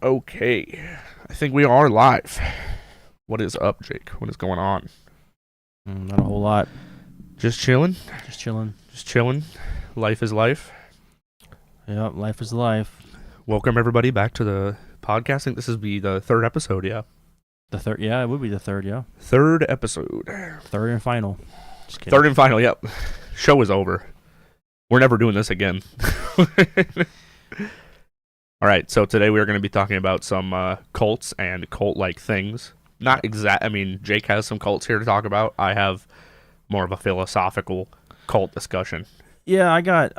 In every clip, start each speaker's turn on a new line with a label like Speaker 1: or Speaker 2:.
Speaker 1: Okay, I think we are live. What is up, Jake? What is going on?
Speaker 2: Not a whole lot.
Speaker 1: Just chilling?
Speaker 2: Just chilling.
Speaker 1: Just chilling. Life is life.
Speaker 2: Yep, life is life.
Speaker 1: Welcome, everybody, back to the podcast. I think this is the third episode, yeah.
Speaker 2: The third, yeah, it would be the third, yeah.
Speaker 1: Third episode.
Speaker 2: Third and final. Just kidding.
Speaker 1: Third and final, yep. Show is over. We're never doing this again. All right, so today we're going to be talking about some cults and cult-like things. Not exact. I mean, Jake has some cults here to talk about. I have more of a philosophical cult discussion.
Speaker 2: Yeah, I got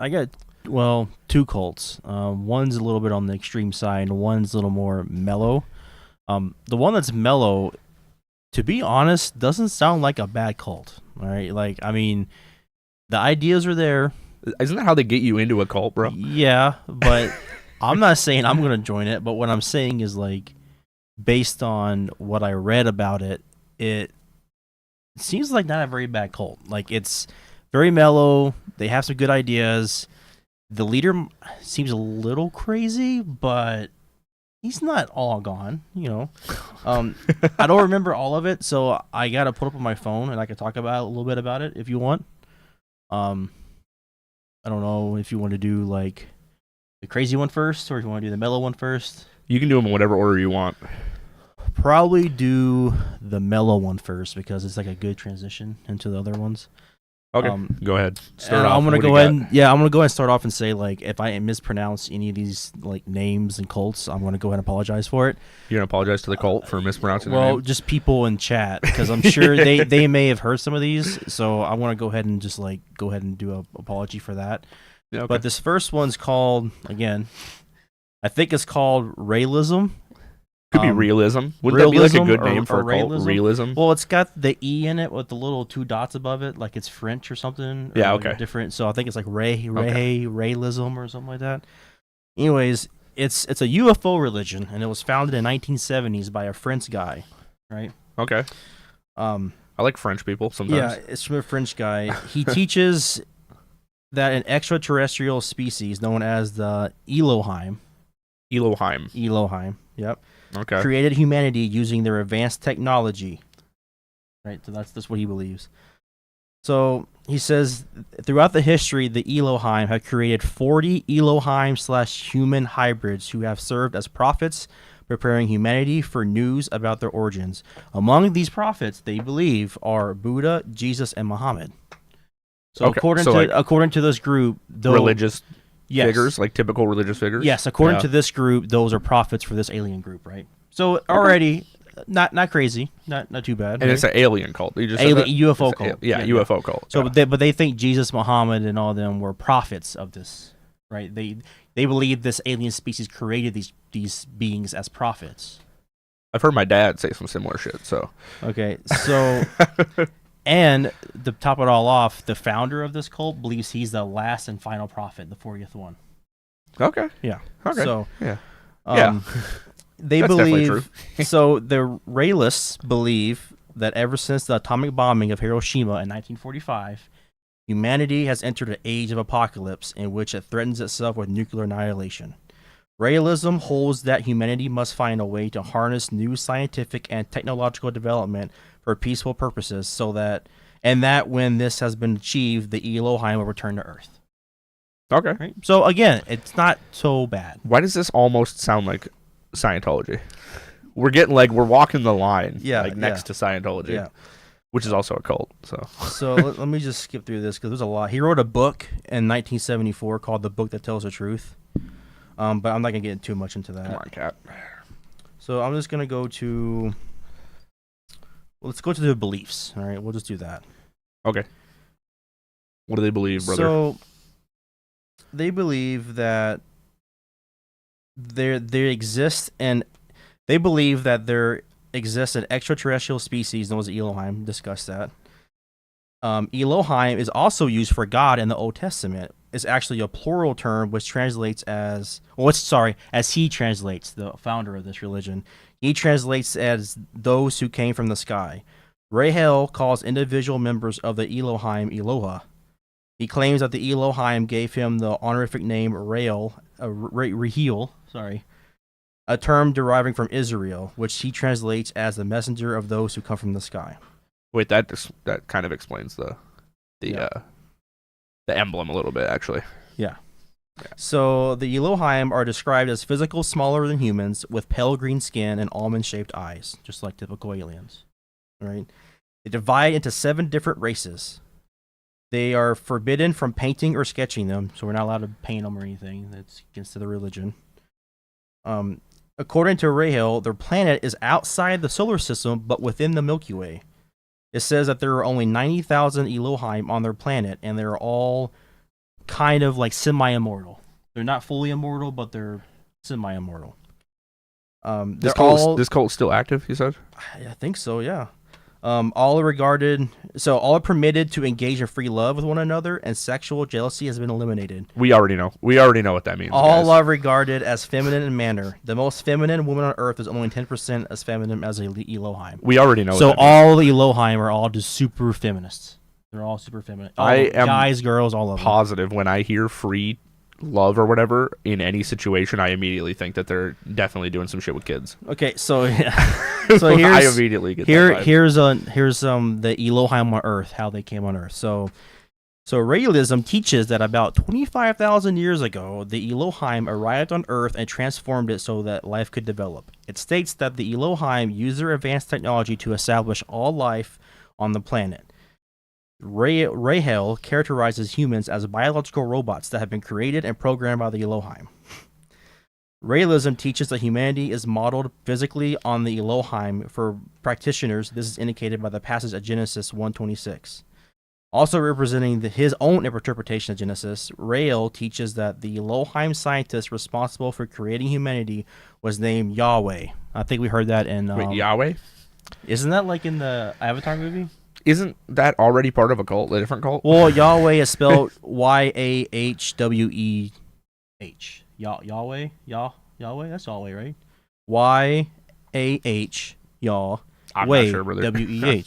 Speaker 2: well, two cults. One's a little bit on the extreme side, and one's a little more mellow. The one that's mellow, to be honest, doesn't sound like a bad cult. All right, like, I mean, the ideas are there.
Speaker 1: Isn't that how they get you into a cult, bro?
Speaker 2: Yeah, but I'm not saying I'm going to join it, but what I'm saying is, like, based on what I read about it, it seems like not a very bad cult. Like, it's very mellow. They have some good ideas. The leader seems a little crazy, but he's not all gone, you know. I don't remember all of it, so I got to put up on my phone, and I can talk about a little bit about it if you want. I don't know if you want to do, like, the crazy one first, or if you want to do the mellow one first.
Speaker 1: You can do them in whatever order you want.
Speaker 2: Probably do the mellow one first, because it's like a good transition into the other ones.
Speaker 1: Okay, go ahead. Start off.
Speaker 2: I'm gonna go ahead. I'm gonna go ahead and start off and say, like, if I mispronounce any of these, like, names and cults, I'm gonna go ahead and apologize for it.
Speaker 1: You're gonna apologize to the cult for mispronouncing.
Speaker 2: Well,
Speaker 1: the name?
Speaker 2: just people in chat, because I'm sure they may have heard some of these, so I want to go ahead and just, like, go ahead and do an apology for that.
Speaker 1: Yeah, okay.
Speaker 2: But this first one's called, again, I think it's called Realism.
Speaker 1: Could be realism. Wouldn't that be like a good name for a cult? Realism.
Speaker 2: Well, it's got the E in it with the little two dots above it, like it's French or something.
Speaker 1: Yeah,
Speaker 2: like
Speaker 1: okay.
Speaker 2: Different. So I think it's like Realism or something like that. Anyways, it's a UFO religion, and it was founded in 1970s by a French guy, right?
Speaker 1: Okay. I like French people sometimes.
Speaker 2: Yeah, it's from a French guy. He teaches that an extraterrestrial species known as the Elohim. Yep.
Speaker 1: Okay.
Speaker 2: Created humanity using their advanced technology. Right, so that's what he believes. So he says throughout the history, the Elohim have created 40 Elohim/human hybrids who have served as prophets, preparing humanity for news about their origins. Among these prophets, they believe, are Buddha, Jesus, and Muhammad. So okay. according to this group,
Speaker 1: religious figures, like typical religious figures.
Speaker 2: Yes, according to this group, those are prophets for this alien group, right? So already, not crazy, not too bad.
Speaker 1: And
Speaker 2: right?
Speaker 1: it's an alien cult. You just
Speaker 2: UFO cult.
Speaker 1: UFO cult.
Speaker 2: So, but they think Jesus, Muhammad, and all of them were prophets of this, right? They believe this alien species created these beings as prophets.
Speaker 1: I've heard my dad say some similar shit. So
Speaker 2: okay, so. And to top it all off, the founder of this cult believes he's the last and final prophet, the 40th one.
Speaker 1: Okay.
Speaker 2: Yeah.
Speaker 1: Okay.
Speaker 2: So,
Speaker 1: yeah.
Speaker 2: They
Speaker 1: That's
Speaker 2: believe. So the realists believe that ever since the atomic bombing of Hiroshima in 1945, humanity has entered an age of apocalypse in which it threatens itself with nuclear annihilation. Realism holds that humanity must find a way to harness new scientific and technological development for peaceful purposes, that when this has been achieved, the Elohim will return to Earth.
Speaker 1: Okay.
Speaker 2: Right? So again, it's not so bad.
Speaker 1: Why does this almost sound like Scientology? We're walking the line, next to Scientology, which is also a cult. So
Speaker 2: let me just skip through this because there's a lot. He wrote a book in 1974 called "The Book That Tells the Truth," but I'm not gonna get too much into that.
Speaker 1: Come on, Cat.
Speaker 2: So I'm just gonna go to. Let's go to their beliefs. All right, we'll just do that.
Speaker 1: Okay. What do they believe, brother?
Speaker 2: So they believe that there exists an extraterrestrial species known as Elohim. Discussed that. Elohim is also used for God in the Old Testament. It's actually a plural term which translates as he translates, the founder of this religion. He translates as those who came from the sky. Rahel calls individual members of the Elohim Eloha. He claims that the Elohim gave him the honorific name Rahel, a term deriving from Israel, which he translates as the messenger of those who come from the sky.
Speaker 1: Wait, that kind of explains the emblem a little bit, actually.
Speaker 2: Yeah. So the Elohim are described as physical, smaller than humans, with pale green skin and almond-shaped eyes, just like typical aliens. Right? They divide into 7 different races. They are forbidden from painting or sketching them, so we're not allowed to paint them or anything. That's against their religion. According to Rahel, their planet is outside the solar system, but within the Milky Way. It says that there are only 90,000 Elohim on their planet, and they're all kind of like semi-immortal. They're not fully immortal, but they're semi-immortal.
Speaker 1: This cult's still active, you said?
Speaker 2: I think so, yeah. All are permitted to engage in free love with one another, and sexual jealousy has been eliminated.
Speaker 1: We already know what that means.
Speaker 2: All are regarded as feminine in manner. The most feminine woman on Earth is only 10% as feminine as a Elohim.
Speaker 1: We already know.
Speaker 2: So
Speaker 1: what that
Speaker 2: all the Elohim are all just super feminists. They're all super feminine. Guys, girls, all of them.
Speaker 1: Positive when I hear free love or whatever in any situation, I immediately think that they're definitely doing some shit with kids.
Speaker 2: Okay, so so here's
Speaker 1: I immediately get that vibe.
Speaker 2: here's the Elohim on Earth, how they came on Earth. So realism teaches that about 25,000 years ago, the Elohim arrived on Earth and transformed it so that life could develop. It states that the Elohim used their advanced technology to establish all life on the planet. Rahel characterizes humans as biological robots that have been created and programmed by the Elohim. Realism teaches that humanity is modeled physically on the Elohim. For practitioners, this is indicated by the passage at Genesis 1:26. Also representing his own interpretation of Genesis, Rahel teaches that the Elohim scientist responsible for creating humanity was named Yahweh. I think we heard that in...
Speaker 1: Wait, Yahweh?
Speaker 2: Isn't that like in the Avatar movie?
Speaker 1: Isn't that already part of a cult, a different cult?
Speaker 2: Well, Yahweh is spelled Yahweh. Yahweh? Yahweh? That's Yahweh, right? Yahweh.
Speaker 1: I'm not sure, brother.
Speaker 2: Weh.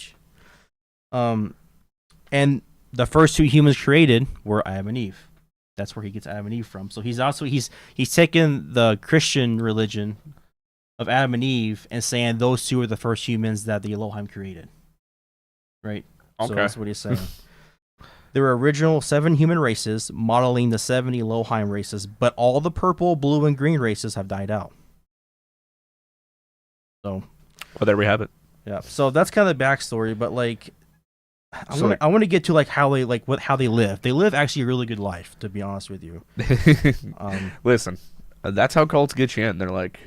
Speaker 2: And the first 2 humans created were Adam and Eve. That's where he gets Adam and Eve from. So he's taken the Christian religion of Adam and Eve and saying those 2 are the first humans that the Elohim created. Right?
Speaker 1: Okay.
Speaker 2: So that's what he's saying. There were original 7 human races, modeling the 7 Elohim races, but all the purple, blue, and green races have died out. So,
Speaker 1: well, there we have it.
Speaker 2: Yeah. So that's kind of the backstory, but like, I want to get to like how they live. They live actually a really good life, to be honest with you.
Speaker 1: Listen, that's how cults get you in. They're like,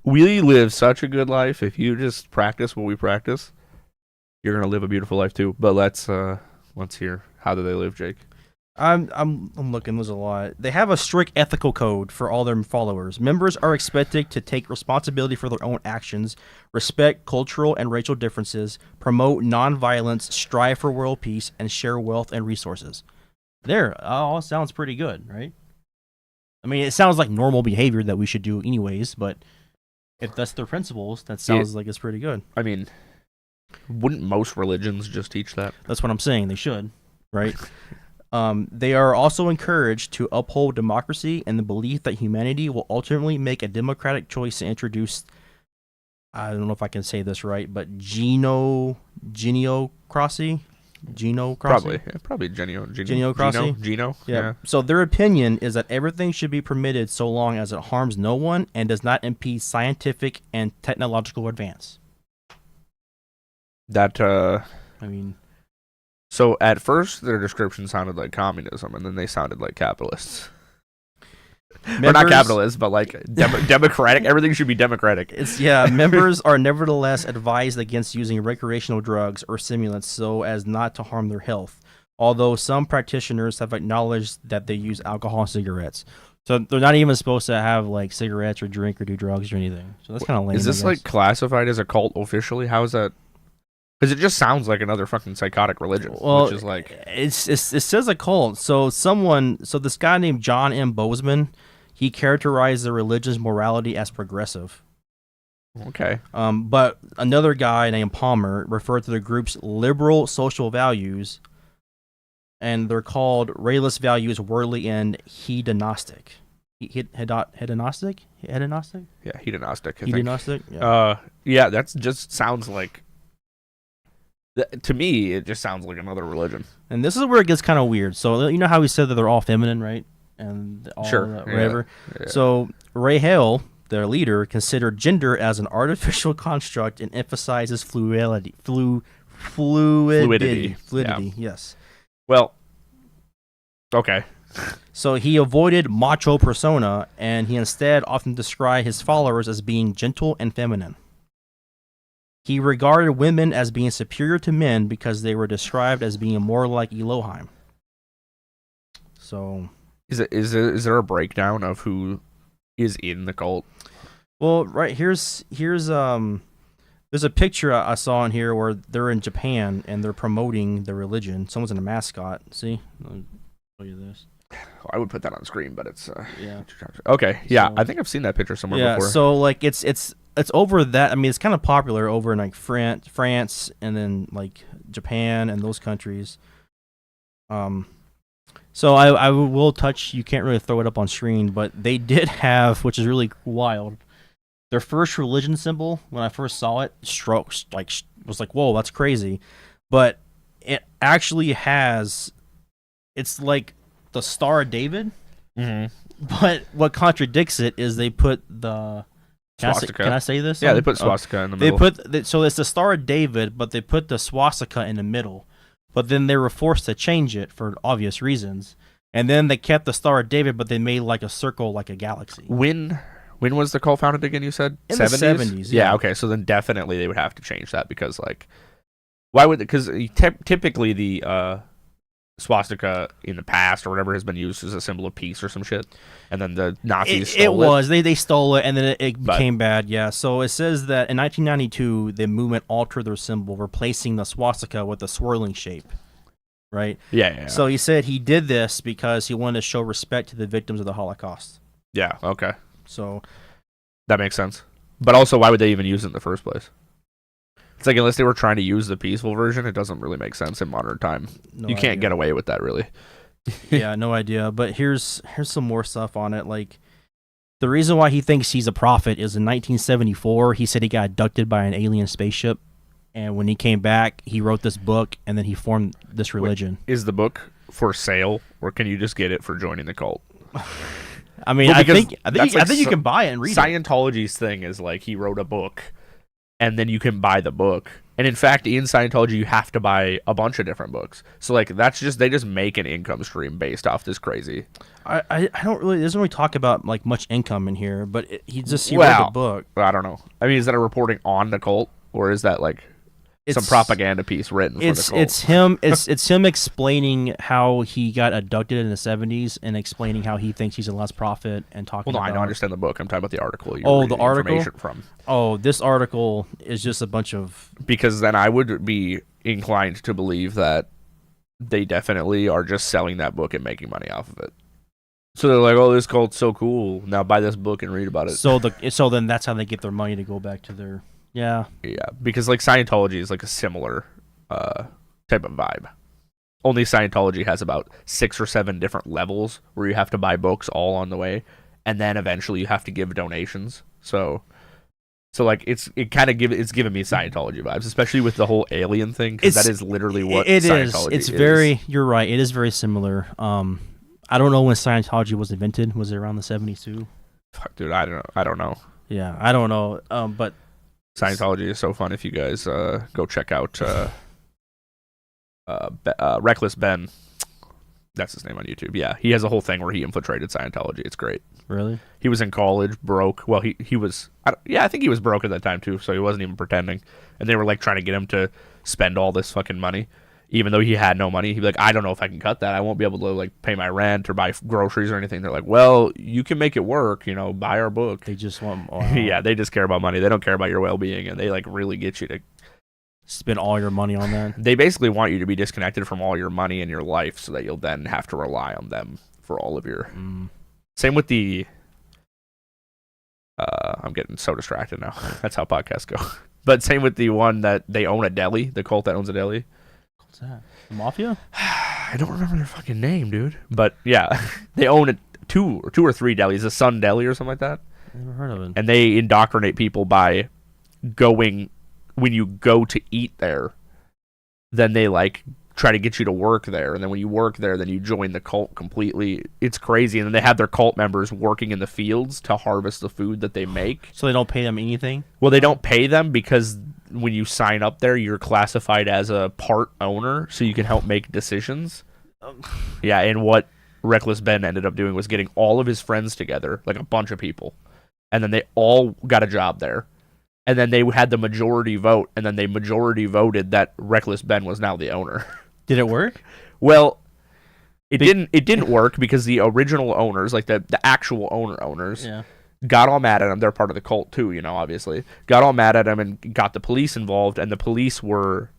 Speaker 1: we live such a good life. If you just practice what we practice, you're gonna live a beautiful life too. But let's hear, how do they live, Jake?
Speaker 2: I'm looking. There's a lot. They have a strict ethical code for all their followers. Members are expected to take responsibility for their own actions, respect cultural and racial differences, promote nonviolence, strive for world peace, and share wealth and resources. There, all sounds pretty good, right? I mean, it sounds like normal behavior that we should do anyways, but if that's their principles, that sounds like it's pretty good.
Speaker 1: I mean, wouldn't most religions just teach that?
Speaker 2: That's what I'm saying. They should, right? They are also encouraged to uphold democracy and the belief that humanity will ultimately make a democratic choice to introduce, I don't know if I can say this right, but genocracy?
Speaker 1: Probably
Speaker 2: genocracy.
Speaker 1: Geno.
Speaker 2: Yeah. So their opinion is that everything should be permitted so long as it harms no one and does not impede scientific and technological advance.
Speaker 1: That
Speaker 2: I mean,
Speaker 1: so at first their description sounded like communism, and then they sounded like capitalists. Or not capitalists, but like democratic. Everything should be democratic.
Speaker 2: Members are nevertheless advised against using recreational drugs or stimulants so as not to harm their health. Although some practitioners have acknowledged that they use alcohol and cigarettes. So they're not even supposed to have like cigarettes or drink or do drugs or anything. So that's kind of lame.
Speaker 1: Is this like classified as a cult officially? How is that? Because it just sounds like another fucking psychotic religion.
Speaker 2: Well,
Speaker 1: which is like
Speaker 2: it says a cult. So this guy named John M. Bozeman, he characterized the religion's morality as progressive.
Speaker 1: Okay.
Speaker 2: But another guy named Palmer referred to the group's liberal social values, and they're called realist values, worldly and hedonistic. Hedonistic?
Speaker 1: Yeah, hedonistic. I think.
Speaker 2: Hedonistic? Yeah.
Speaker 1: Yeah, that's just sounds like. To me, it just sounds like another religion.
Speaker 2: And this is where it gets kind of weird. So you know how we said that they're all feminine, right? And all whatever.
Speaker 1: Yeah.
Speaker 2: So Ray Hale, their leader, considered gender as an artificial construct and emphasizes fluidity. Fluidity.
Speaker 1: Yeah.
Speaker 2: Yes.
Speaker 1: Well. Okay.
Speaker 2: So he avoided macho persona, and he instead often described his followers as being gentle and feminine. He regarded women as being superior to men because they were described as being more like Elohim. So,
Speaker 1: is there a breakdown of who is in the cult?
Speaker 2: Well, right here's there's a picture I saw in here where they're in Japan and they're promoting the religion. Someone's in a mascot. See, I'll show you this.
Speaker 1: I would put that on screen, but it's
Speaker 2: yeah.
Speaker 1: Okay, yeah,
Speaker 2: So,
Speaker 1: I think I've seen that picture somewhere
Speaker 2: yeah,
Speaker 1: before.
Speaker 2: so like it's over that. I mean, it's kind of popular over in like France and then like Japan and those countries. So I will touch. You can't really throw it up on screen, but they did have, which is really wild. Their first religion symbol, when I first saw it, strokes was like, whoa, that's crazy. But it actually has, it's like the Star of David.
Speaker 1: Mm-hmm.
Speaker 2: But what contradicts it is they put the
Speaker 1: swastika.
Speaker 2: Can I say this?
Speaker 1: Yeah, they put swastika in the middle.
Speaker 2: So it's the Star of David, but they put the swastika in the middle. But then they were forced to change it for obvious reasons. And then they kept the Star of David, but they made like a circle, like a galaxy.
Speaker 1: When was the cult founded again? You said
Speaker 2: in the 70s.
Speaker 1: Yeah. Okay. So then definitely they would have to change that because like, why would? Because typically the swastika in the past or whatever has been used as a symbol of peace or some shit, and then the Nazis stole it.
Speaker 2: They stole it and then it became bad. Yeah. So it says that in 1992 the movement altered their symbol, replacing the swastika with a swirling shape. Right.
Speaker 1: Yeah.
Speaker 2: So he said he did this because he wanted to show respect to the victims of the Holocaust.
Speaker 1: Yeah. Okay.
Speaker 2: So
Speaker 1: that makes sense. But also, why would they even use it in the first place? It's like, unless they were trying to use the peaceful version, it doesn't really make sense in modern time. You can't get away with that, really.
Speaker 2: Yeah, no idea. But here's some more stuff on it. Like, the reason why he thinks he's a prophet is in 1974, he said he got abducted by an alien spaceship. And when he came back, he wrote this book, and then he formed this religion.
Speaker 1: Wait, is the book for sale, or can you just get it for joining the cult?
Speaker 2: I mean, I think you can buy it and read it.
Speaker 1: Scientology's thing is like he wrote a book, and then you can buy the book. And in fact, in Scientology, you have to buy a bunch of different books. So like they just make an income stream based off this crazy.
Speaker 2: I don't really, doesn't really talk about like much income in here, but he wrote a book.
Speaker 1: I don't know. I mean, is that a reporting on the cult, or is that like some propaganda piece written for the cult?
Speaker 2: It's him explaining how he got abducted in the 70s and explaining how he thinks he's the last prophet and talking about...
Speaker 1: I don't understand the book. I'm talking about the article.
Speaker 2: The article?
Speaker 1: Information from.
Speaker 2: Oh, this article is just a bunch of...
Speaker 1: Because then I would be inclined to believe that they definitely are just selling that book and making money off of it. So they're like, oh, this cult's so cool. Now buy this book and read about it.
Speaker 2: So then that's how they get their money to go back to their... Yeah,
Speaker 1: because like Scientology is like a similar type of vibe. Only Scientology has about 6 or 7 different levels where you have to buy books all on the way, and then eventually you have to give donations. So like it's giving me Scientology vibes, especially with the whole alien thing, because that is literally what Scientology is.
Speaker 2: It's very. You're right. It is very similar. I don't know when Scientology was invented. Was it around the 70s too?
Speaker 1: Fuck, dude, I don't know.
Speaker 2: Yeah, I don't know. But
Speaker 1: Scientology is so fun if you guys go check out Reckless Ben. That's his name on YouTube. Yeah, he has a whole thing where he infiltrated Scientology. It's great.
Speaker 2: Really?
Speaker 1: He was in college, broke. Well, he was... I think he was broke at that time, too, so he wasn't even pretending. And they were, like, trying to get him to spend all this fucking money. Even though he had no money, he'd be like, I don't know if I can cut that. I won't be able to, like, pay my rent or buy groceries or anything. They're like, well, you can make it work, buy our book.
Speaker 2: They just want...
Speaker 1: Yeah, they just care about money. They don't care about your well-being, and they, like, really get you to...
Speaker 2: spend all your money on that.
Speaker 1: They basically want you to be disconnected from all your money in your life so that you'll then have to rely on them for all of your... Same with the... I'm getting so distracted now. That's how podcasts go. But same with the one that they own a deli, the cult that owns a deli.
Speaker 2: What's that? The Mafia?
Speaker 1: I don't remember their fucking name, dude. But yeah, they own two or three delis, a Sun Deli or something like that.
Speaker 2: Never heard of it.
Speaker 1: And they indoctrinate people by going, when you go to eat there, then they like try to get you to work there, and then when you work there, then you join the cult completely. It's crazy. And then they have their cult members working in the fields to harvest the food that they make.
Speaker 2: So they don't pay them anything?
Speaker 1: Well, they don't pay them because when you sign up there, you're classified as a part owner, so you can help make decisions. Yeah, and what Reckless Ben ended up doing was getting all of his friends together, like a bunch of people, and then they all got a job there. And then they had the majority vote, and then they majority voted that Reckless Ben was now the owner.
Speaker 2: Did it work?
Speaker 1: Well, it didn't work because the original owners, like the actual owners, got all mad at him. They're part of the cult too, you know, obviously. Got all mad at him and got the police involved, and the police were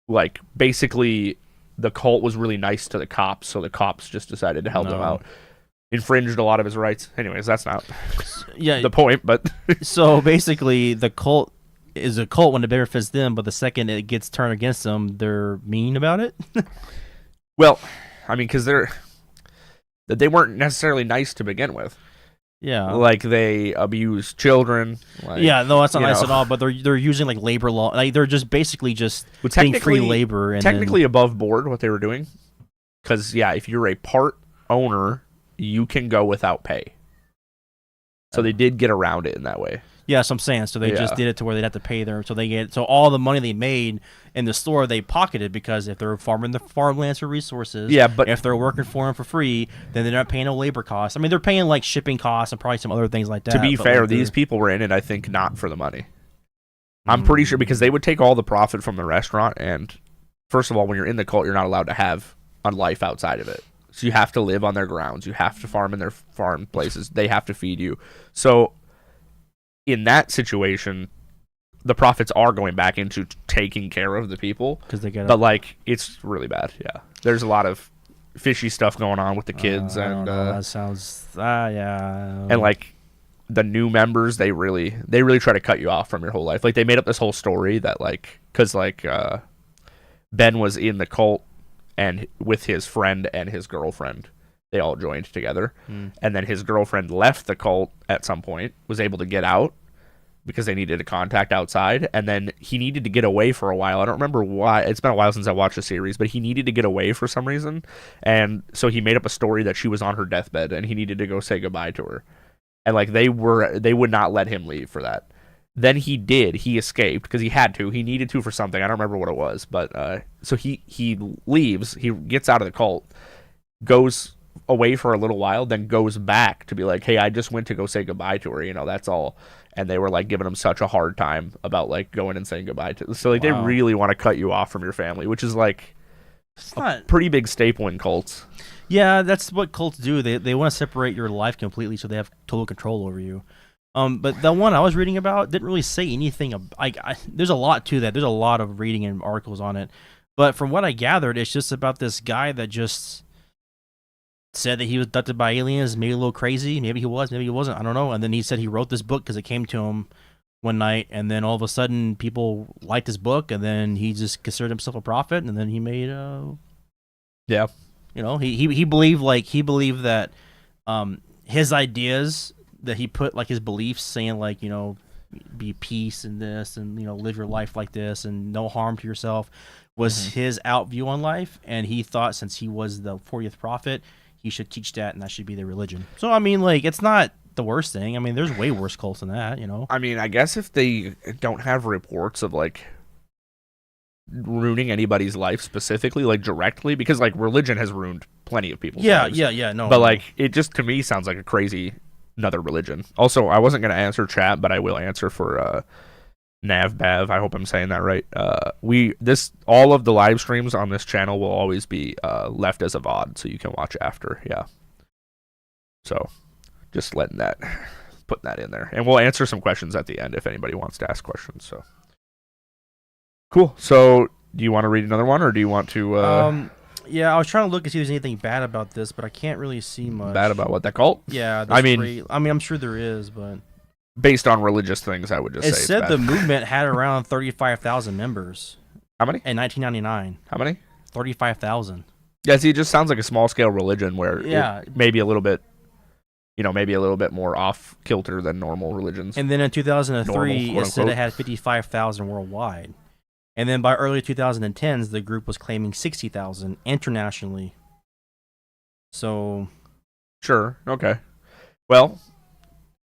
Speaker 1: like, basically the cult was really nice to the cops, so the cops just decided to help them out. Infringed a lot of his rights. Anyways, that's not the point, but
Speaker 2: so basically the cult is a cult when it benefits them, but the second it gets turned against them, they're mean about it.
Speaker 1: Well, I mean, because they weren't necessarily nice to begin with.
Speaker 2: Yeah,
Speaker 1: like they abuse children. Like,
Speaker 2: yeah, no, that's not nice at all. But they're using like labor law. Like they're just basically just getting free labor. And
Speaker 1: technically above board what they were doing, because if you're a part owner, you can go without pay. So they did get around it in that way.
Speaker 2: Yeah, so I'm saying. So they just did it to where they'd have to pay their. So all the money they made in the store, they pocketed, because if they're farming the farmlands for resources, but if they're working for them for free, then they're not paying no labor costs. I mean, they're paying like shipping costs and probably some other things like that.
Speaker 1: To be fair, these people were in it, I think, not for the money. I'm pretty sure, because they would take all the profit from the restaurant, and first of all, when you're in the cult, you're not allowed to have a life outside of it. So you have to live on their grounds. You have to farm in their farm places. They have to feed you. So in that situation, the profits are going back into taking care of the people. But like, it's really bad. Yeah, there's a lot of fishy stuff going on with the kids, and
Speaker 2: that sounds
Speaker 1: and like the new members, they really try to cut you off from your whole life. Like they made up this whole story that like, because like Ben was in the cult, and with his friend and his girlfriend, they all joined together. And then his girlfriend left the cult at some point, was able to get out because they needed a contact outside. And then he needed to get away for a while. I don't remember why. It's been a while since I watched the series, but he needed to get away for some reason. And so he made up a story that she was on her deathbed and he needed to go say goodbye to her. And like they would not let him leave for that. Then he did. He escaped because he had to. He needed to for something. I don't remember what it was. But so he leaves. He gets out of the cult, goes away for a little while, then goes back to be like, hey, I just went to go say goodbye to her. You know, that's all. And they were like giving him such a hard time about like going and saying goodbye to. So like they really want to cut you off from your family, which is like a pretty big staple in cults.
Speaker 2: Yeah, that's what cults do. They want to separate your life completely, so they have total control over you. But the one I was reading about didn't really say anything. There's a lot to that. There's a lot of reading and articles on it. But from what I gathered, it's just about this guy that just said that he was abducted by aliens, maybe a little crazy. Maybe he was, maybe he wasn't. I don't know. And then he said he wrote this book because it came to him one night. And then all of a sudden, people liked his book. And then he just considered himself a prophet. And then he made
Speaker 1: yeah.
Speaker 2: You know, he believed that his ideas, that he put like his beliefs, saying like, you know, be peace and this, and you know, live your life like this and no harm to yourself, was his out view on life. And he thought since he was the 40th prophet, he should teach that, and that should be their religion. So I mean, like, it's not the worst thing. I mean, there's way worse cults than that, you know.
Speaker 1: I mean, I guess if they don't have reports of like ruining anybody's life specifically, like directly, because like religion has ruined plenty of people's lives.
Speaker 2: No.
Speaker 1: But like, it just to me sounds like a crazy another religion. Also, I wasn't gonna answer chat, but I will answer for Navbav. I hope I'm saying that right. All of the live streams on this channel will always be left as a VOD, so you can watch after. Yeah. So, just putting that in there, and we'll answer some questions at the end if anybody wants to ask questions. So, cool. So, do you want to read another one, or do you want to?
Speaker 2: Yeah, I was trying to look and see if there's anything bad about this, but I can't really see much.
Speaker 1: Bad about what, that cult?
Speaker 2: Yeah, I mean, I'm sure there is, but
Speaker 1: based on religious things, I would just say
Speaker 2: it said the movement had around 35,000 members.
Speaker 1: How many?
Speaker 2: In 1999.
Speaker 1: How many?
Speaker 2: 35,000.
Speaker 1: Yeah, see, it just sounds like a small scale religion where
Speaker 2: Yeah.
Speaker 1: maybe a little bit, maybe a little bit more off kilter than normal religions.
Speaker 2: And then in 2003,
Speaker 1: Normal,
Speaker 2: it said it
Speaker 1: quote-unquote.
Speaker 2: had 55,000 worldwide. And then by early 2010s, the group was claiming 60,000 internationally. So,
Speaker 1: Sure. Okay. Well,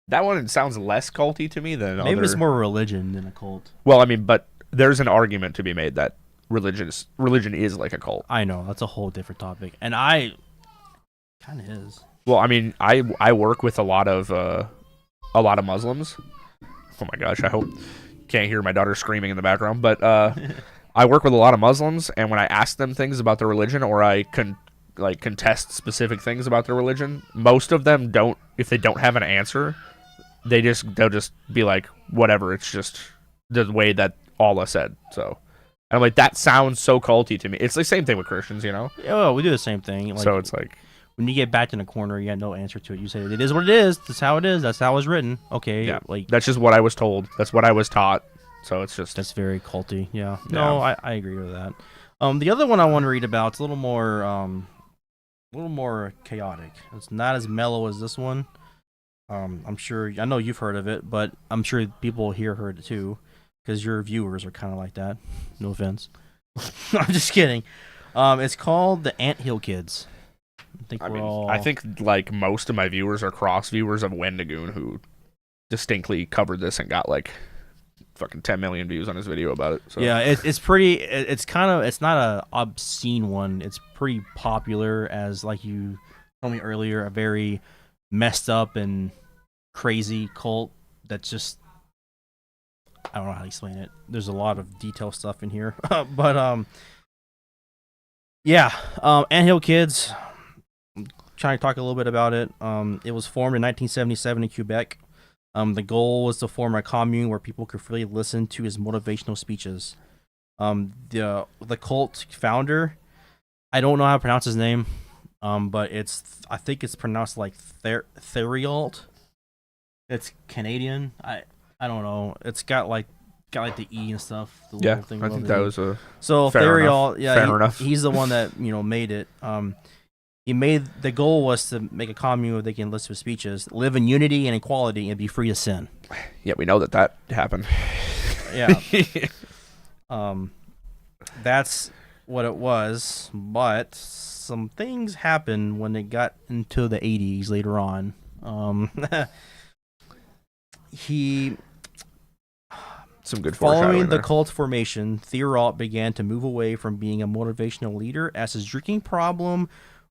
Speaker 1: that one sounds less culty to me than
Speaker 2: maybe
Speaker 1: other.
Speaker 2: it's more religion than a cult.
Speaker 1: Well, I mean, but there's an argument to be made that religion is like a cult.
Speaker 2: I know, that's a whole different topic. And I kind of is.
Speaker 1: Well, I mean, I work with a lot of Muslims. Oh my gosh, I hope you can't hear my daughter screaming in the background, but I work with a lot of Muslims, and when I ask them things about their religion, or I contest specific things about their religion, most of them don't. If they don't have an answer, they'll just be like, whatever. It's just the way that Allah said. So, and I'm like, that sounds so culty to me. It's the same thing with Christians,
Speaker 2: Yeah, well, we do the same thing. Like,
Speaker 1: so it's like,
Speaker 2: when you get backed in a corner, you got no answer to it. You say, it is what it is. That's how it is. That's how it's written. Okay.
Speaker 1: yeah,
Speaker 2: Like,
Speaker 1: that's just what I was told. That's what I was taught. So it's just
Speaker 2: that's very culty. Yeah. No, I agree with that. The other one I want to read about, it's a little more chaotic. It's not as mellow as this one. I'm sure, I know you've heard of it, but I'm sure people here heard it too, because your viewers are kind of like that. No offense. I'm just kidding. It's called the Anthill Kids.
Speaker 1: I think like most of my viewers are cross viewers of Wendigoon, who distinctly covered this and got like fucking 10 million views on his video about it. So.
Speaker 2: Yeah, it's pretty. It's not a obscene one. It's pretty popular, as like you told me earlier, a very messed up and crazy cult that's just, I don't know how to explain it. There's a lot of detail stuff in here, but Anthill Kids. I'm trying to talk a little bit about it. It was formed in 1977 in Quebec. The goal was to form a commune where people could freely listen to his motivational speeches. The cult founder, I don't know how to pronounce his name, but I think it's pronounced like Theriault. It's Canadian. I don't know. It's got like the E and stuff. The
Speaker 1: Yeah,
Speaker 2: little thing
Speaker 1: I think that was a
Speaker 2: so
Speaker 1: fair
Speaker 2: Theriault.
Speaker 1: enough.
Speaker 2: Yeah,
Speaker 1: fair enough.
Speaker 2: He's the one that made it. The goal was to make a commune where they can listen to speeches, live in unity and equality, and be free of sin.
Speaker 1: Yeah, we know that happened.
Speaker 2: Yeah. That's what it was, but some things happened when it got into the 80s later on.
Speaker 1: Some good foreshadowing
Speaker 2: Following the
Speaker 1: there.
Speaker 2: cult formation, Theriault began to move away from being a motivational leader as his drinking problem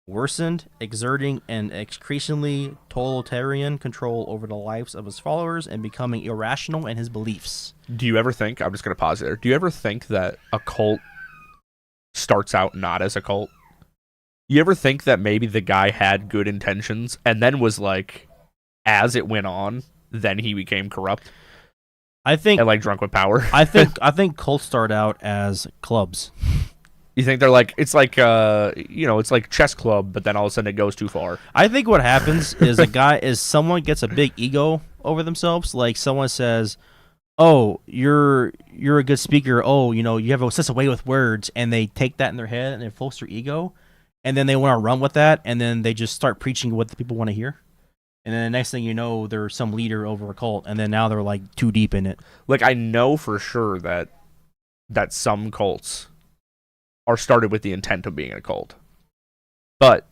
Speaker 2: worsened, exerting an increasingly totalitarian control over the lives of his followers and becoming irrational in his beliefs.
Speaker 1: Do you ever think, I'm just going to pause there, do you ever think that a cult starts out not as a cult? You ever think that maybe the guy had good intentions and then was like, as it went on, then he became corrupt
Speaker 2: I think
Speaker 1: and like drunk with power?
Speaker 2: I think cults start out as clubs.
Speaker 1: You think they're like, it's like it's like chess club, but then all of a sudden it goes too far.
Speaker 2: I think what happens is someone gets a big ego over themselves. Like someone says, "Oh, you're a good speaker. Oh, you have such a way with words," and they take that in their head and it floats their ego, and then they want to run with that, and then they just start preaching what the people want to hear. And then the next thing you know, they're some leader over a cult, and then now they're like too deep in it.
Speaker 1: Like I know for sure that some cults are started with the intent of being a cult. But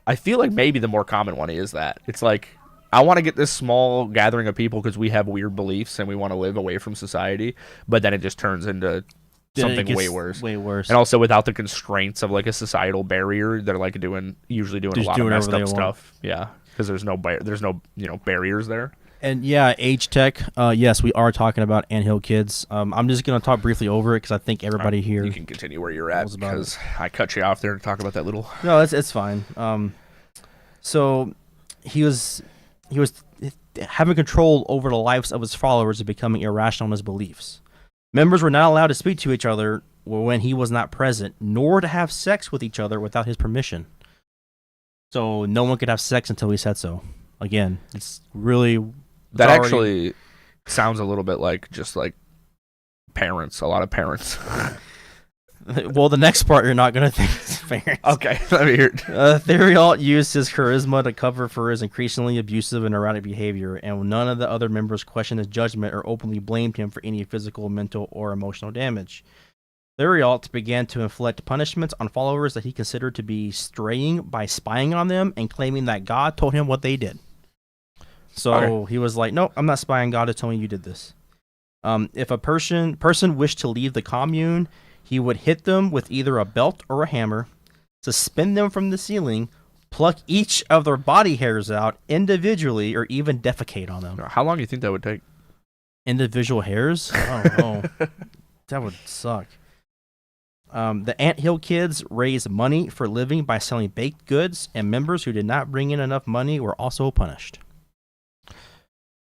Speaker 1: I feel like maybe the more common one is that. It's like, I want to get this small gathering of people because we have weird beliefs and we want to live away from society, but then it just turns into something way worse.
Speaker 2: Way worse.
Speaker 1: And also without the constraints of like a societal barrier, they're like usually doing
Speaker 2: Just
Speaker 1: a lot
Speaker 2: doing
Speaker 1: of messed
Speaker 2: whatever
Speaker 1: up
Speaker 2: they want.
Speaker 1: stuff. Yeah, because there's no barriers there.
Speaker 2: And yeah, Age Tech. Yes, we are talking about Anthill Kids. I'm just gonna talk briefly over it because I think everybody here.
Speaker 1: You can continue where you're at
Speaker 2: knows about
Speaker 1: because I cut you off there to talk about that little.
Speaker 2: No, it's fine. So he was having control over the lives of his followers and becoming irrational in his beliefs. Members were not allowed to speak to each other when he was not present, nor to have sex with each other without his permission. So no one could have sex until he said so. Again, it's really.
Speaker 1: That actually sounds a little bit like just like parents, a lot of parents.
Speaker 2: Well, the next part you're not going to think is fair.
Speaker 1: Okay, let me hear it.
Speaker 2: Theriault used his charisma to cover for his increasingly abusive and erratic behavior, and none of the other members questioned his judgment or openly blamed him for any physical, mental, or emotional damage. Theriault began to inflict punishments on followers that he considered to be straying by spying on them and claiming that God told him what they did. So he was like, "No, I'm not spying. God is telling you did this." If a person wished to leave the commune, he would hit them with either a belt or a hammer, suspend them from the ceiling, pluck each of their body hairs out individually, or even defecate on them.
Speaker 1: How long do you think that would take?
Speaker 2: Individual hairs? I don't know. That would suck. The Anthill Kids raised money for living by selling baked goods, and members who did not bring in enough money were also punished.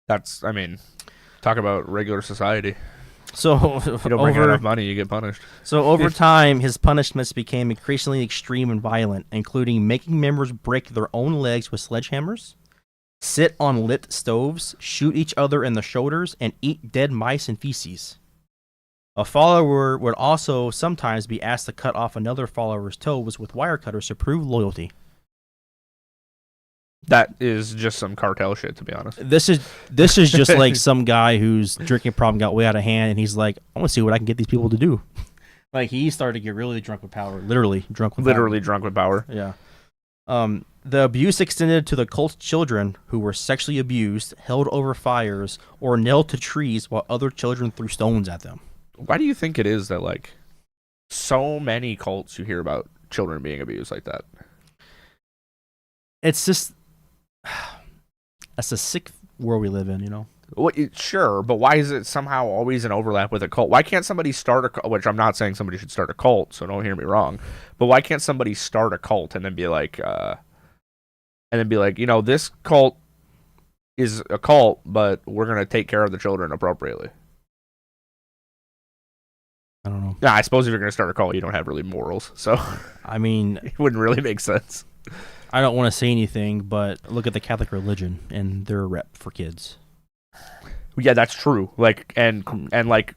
Speaker 1: That's, I mean, talk about regular society.
Speaker 2: So
Speaker 1: if you don't bring in enough money, you get punished.
Speaker 2: So over time, his punishments became increasingly extreme and violent, including making members break their own legs with sledgehammers, sit on lit stoves, shoot each other in the shoulders, and eat dead mice and feces. A follower would also sometimes be asked to cut off another follower's toes with wire cutters to prove loyalty.
Speaker 1: That is just some cartel shit, to be honest.
Speaker 2: This is just like some guy whose drinking problem got way out of hand, and he's like, I want to see what I can get these people to do. Like, he started to get really drunk with power. Literally drunk with power. Yeah. The abuse extended to the cult's children, who were sexually abused, held over fires, or nailed to trees while other children threw stones at them.
Speaker 1: Why do you think it is that, like, so many cults you hear about children being abused like that?
Speaker 2: It's just... That's a sick world we live in, you know?
Speaker 1: Well, sure, but why is it somehow always an overlap with a cult? Why can't somebody start a cult? Which I'm not saying somebody should start a cult, so don't hear me wrong. But why can't somebody start a cult and then be like, you know, this cult is a cult, but we're going to take care of the children appropriately?
Speaker 2: I don't know.
Speaker 1: Yeah, I suppose if you're going to start a cult, you don't have really morals, so
Speaker 2: I mean,
Speaker 1: it wouldn't really make sense.
Speaker 2: I don't want to say anything, but look at the Catholic religion and their rep for kids.
Speaker 1: Yeah, that's true. Like, and like,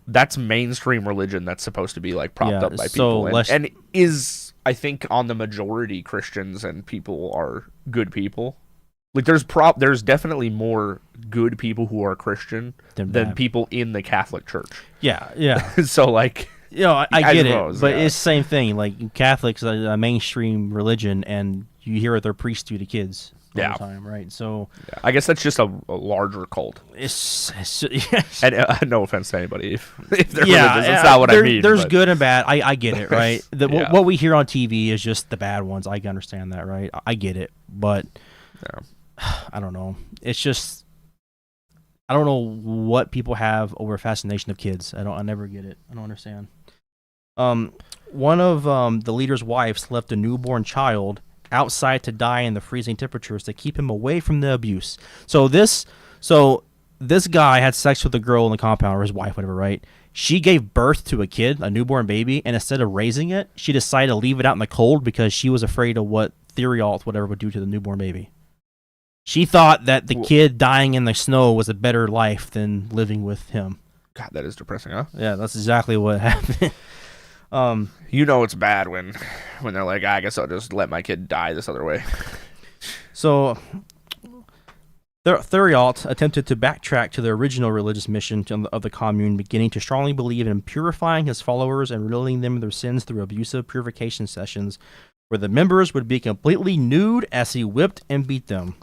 Speaker 1: that's mainstream religion that's supposed to be like propped up by people, and is, I think, on the majority Christians and people are good people. Like, there's definitely more good people who are Christian than people in the Catholic Church.
Speaker 2: Yeah.
Speaker 1: So, like,
Speaker 2: you know, I get it, but it's the same thing. Like, Catholics are a mainstream religion, and you hear what their priests do to kids all the time, right? So,
Speaker 1: I guess that's just a larger cult.
Speaker 2: It's
Speaker 1: and no offense to anybody if they're religious, that's not what I mean.
Speaker 2: There's good and bad. I get it, right? What we hear on TV is just the bad ones. I understand that, right? I get it, but I don't know. It's just, I don't know what people have over fascination of kids. I never get it. I don't understand. One of the leader's wives left a newborn child outside to die in the freezing temperatures to keep him away from the abuse. So this guy had sex with a girl in the compound, or his wife, whatever, right? She gave birth to a kid, a newborn baby, and instead of raising it, she decided to leave it out in the cold because she was afraid of what Theriault, whatever, would do to the newborn baby. She thought that the kid dying in the snow was a better life than living with him.
Speaker 1: God, that is depressing, huh?
Speaker 2: Yeah, that's exactly what happened.
Speaker 1: You know it's bad when they're like, I guess I'll just let my kid die this other way.
Speaker 2: So, Theriault attempted to backtrack to the original religious mission of the commune, beginning to strongly believe in purifying his followers and ridding them of their sins through abusive purification sessions, where the members would be completely nude as he whipped and beat them.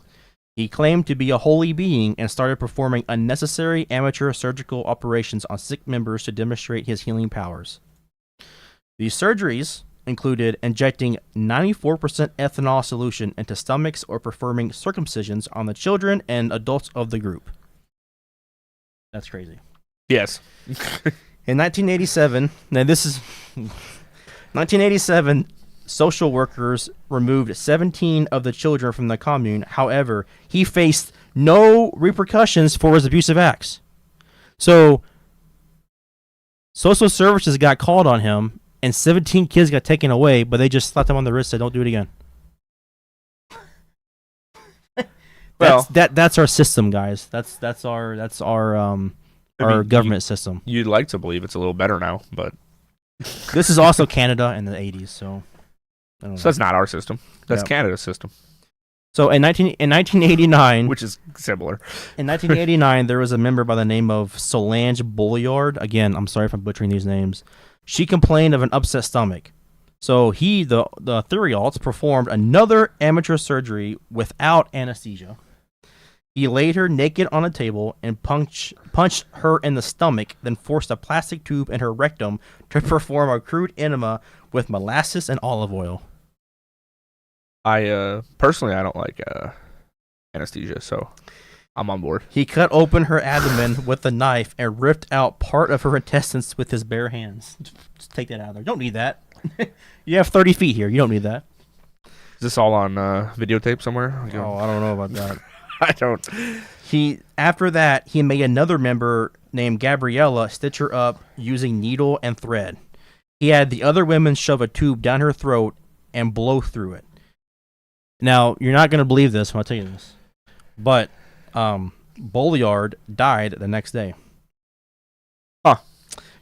Speaker 2: He claimed to be a holy being and started performing unnecessary amateur surgical operations on sick members to demonstrate his healing powers. These surgeries included injecting 94% ethanol solution into stomachs or performing circumcisions on the children and adults of the group. That's crazy.
Speaker 1: Yes.
Speaker 2: In 1987, now this is 1987, social workers removed 17 of the children from the commune. However, he faced no repercussions for his abusive acts. So, social services got called on him, and 17 kids got taken away, but they just slapped him on the wrist and said, "Don't do it again." That's our system, guys. That's our government system.
Speaker 1: You'd like to believe it's a little better now, but
Speaker 2: This is also Canada in the 80s, so I don't know.
Speaker 1: So that's not our system. That's
Speaker 2: Yep.
Speaker 1: Canada's system,
Speaker 2: So in 1989,
Speaker 1: which is similar.
Speaker 2: in 1989, there was a member by the name of Solange Bolliard. Again, I'm sorry if I'm butchering these names. She complained of an upset stomach. So the Theriaults performed another amateur surgery without anesthesia. He laid her naked on a table and punched her in the stomach, then forced a plastic tube in her rectum to perform a crude enema with molasses and olive oil.
Speaker 1: I personally I don't like anesthesia, so I'm on board.
Speaker 2: He cut open her abdomen with a knife and ripped out part of her intestines with his bare hands. Just take that out of there. Don't need that. You have 30 feet here. You don't need that.
Speaker 1: Is this all on videotape somewhere?
Speaker 2: Oh, I don't know about that.
Speaker 1: I don't.
Speaker 2: After that, he made another member named Gabriella stitch her up using needle and thread. He had the other women shove a tube down her throat and blow through it. Now, you're not going to believe this when I tell you this, but Bolliard died the next day.
Speaker 1: Huh.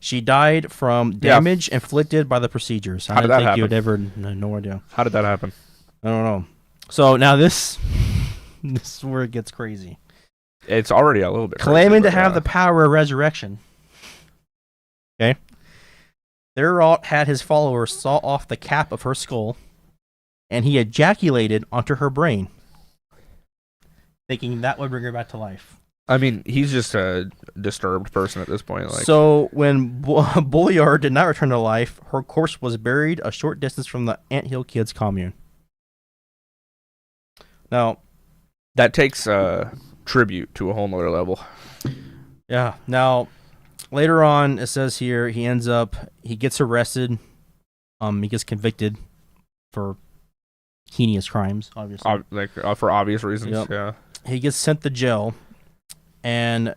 Speaker 2: She died from damage inflicted by the procedures.
Speaker 1: How did that happen?
Speaker 2: You would ever, no idea.
Speaker 1: How did that happen?
Speaker 2: I don't know. So now this is where it gets crazy.
Speaker 1: It's already a little bit
Speaker 2: Claiming
Speaker 1: crazy,
Speaker 2: to have the power of resurrection. Okay. Theriault had his followers saw off the cap of her skull, and he ejaculated onto her brain, thinking that would bring her back to life.
Speaker 1: I mean, he's just a disturbed person at this point. Like,
Speaker 2: So when Bolliard did not return to life, her corpse was buried a short distance from the Anthill Kids commune. Now,
Speaker 1: that takes tribute to a whole nother level.
Speaker 2: yeah. Now, later on, it says here he gets arrested. He gets convicted for heinous crimes, obviously.
Speaker 1: For obvious reasons.
Speaker 2: Yep.
Speaker 1: Yeah.
Speaker 2: He gets sent to jail, and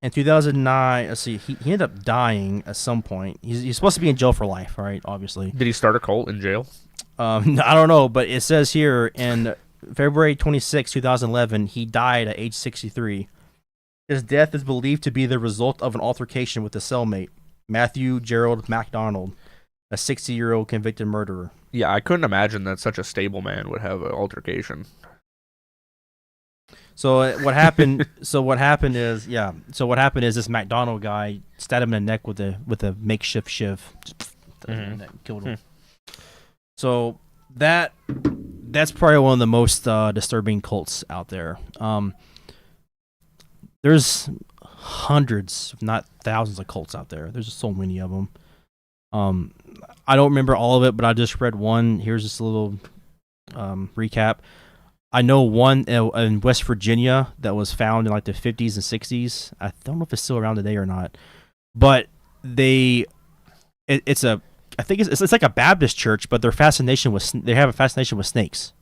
Speaker 2: in 2009, let's see, he ended up dying at some point. He's supposed to be in jail for life, right? Obviously.
Speaker 1: Did he start a cult in jail?
Speaker 2: I don't know, but it says here in February 26, 2011, he died at age 63. His death is believed to be the result of an altercation with a cellmate, Matthew Gerald MacDonald, a 60-year-old convicted murderer.
Speaker 1: Yeah, I couldn't imagine that such a stable man would have an altercation.
Speaker 2: So what happened? What happened is this McDonald guy stabbed him in the neck with a makeshift shiv. That killed him. So that's probably one of the most disturbing cults out there. There's hundreds, if not thousands, of cults out there. There's just so many of them. I don't remember all of it, but I just read one. Here's just a little recap. I know one in West Virginia that was found in like the 50s and 60s. I don't know if it's still around today or not, but it's like a Baptist church, but they have a fascination with snakes.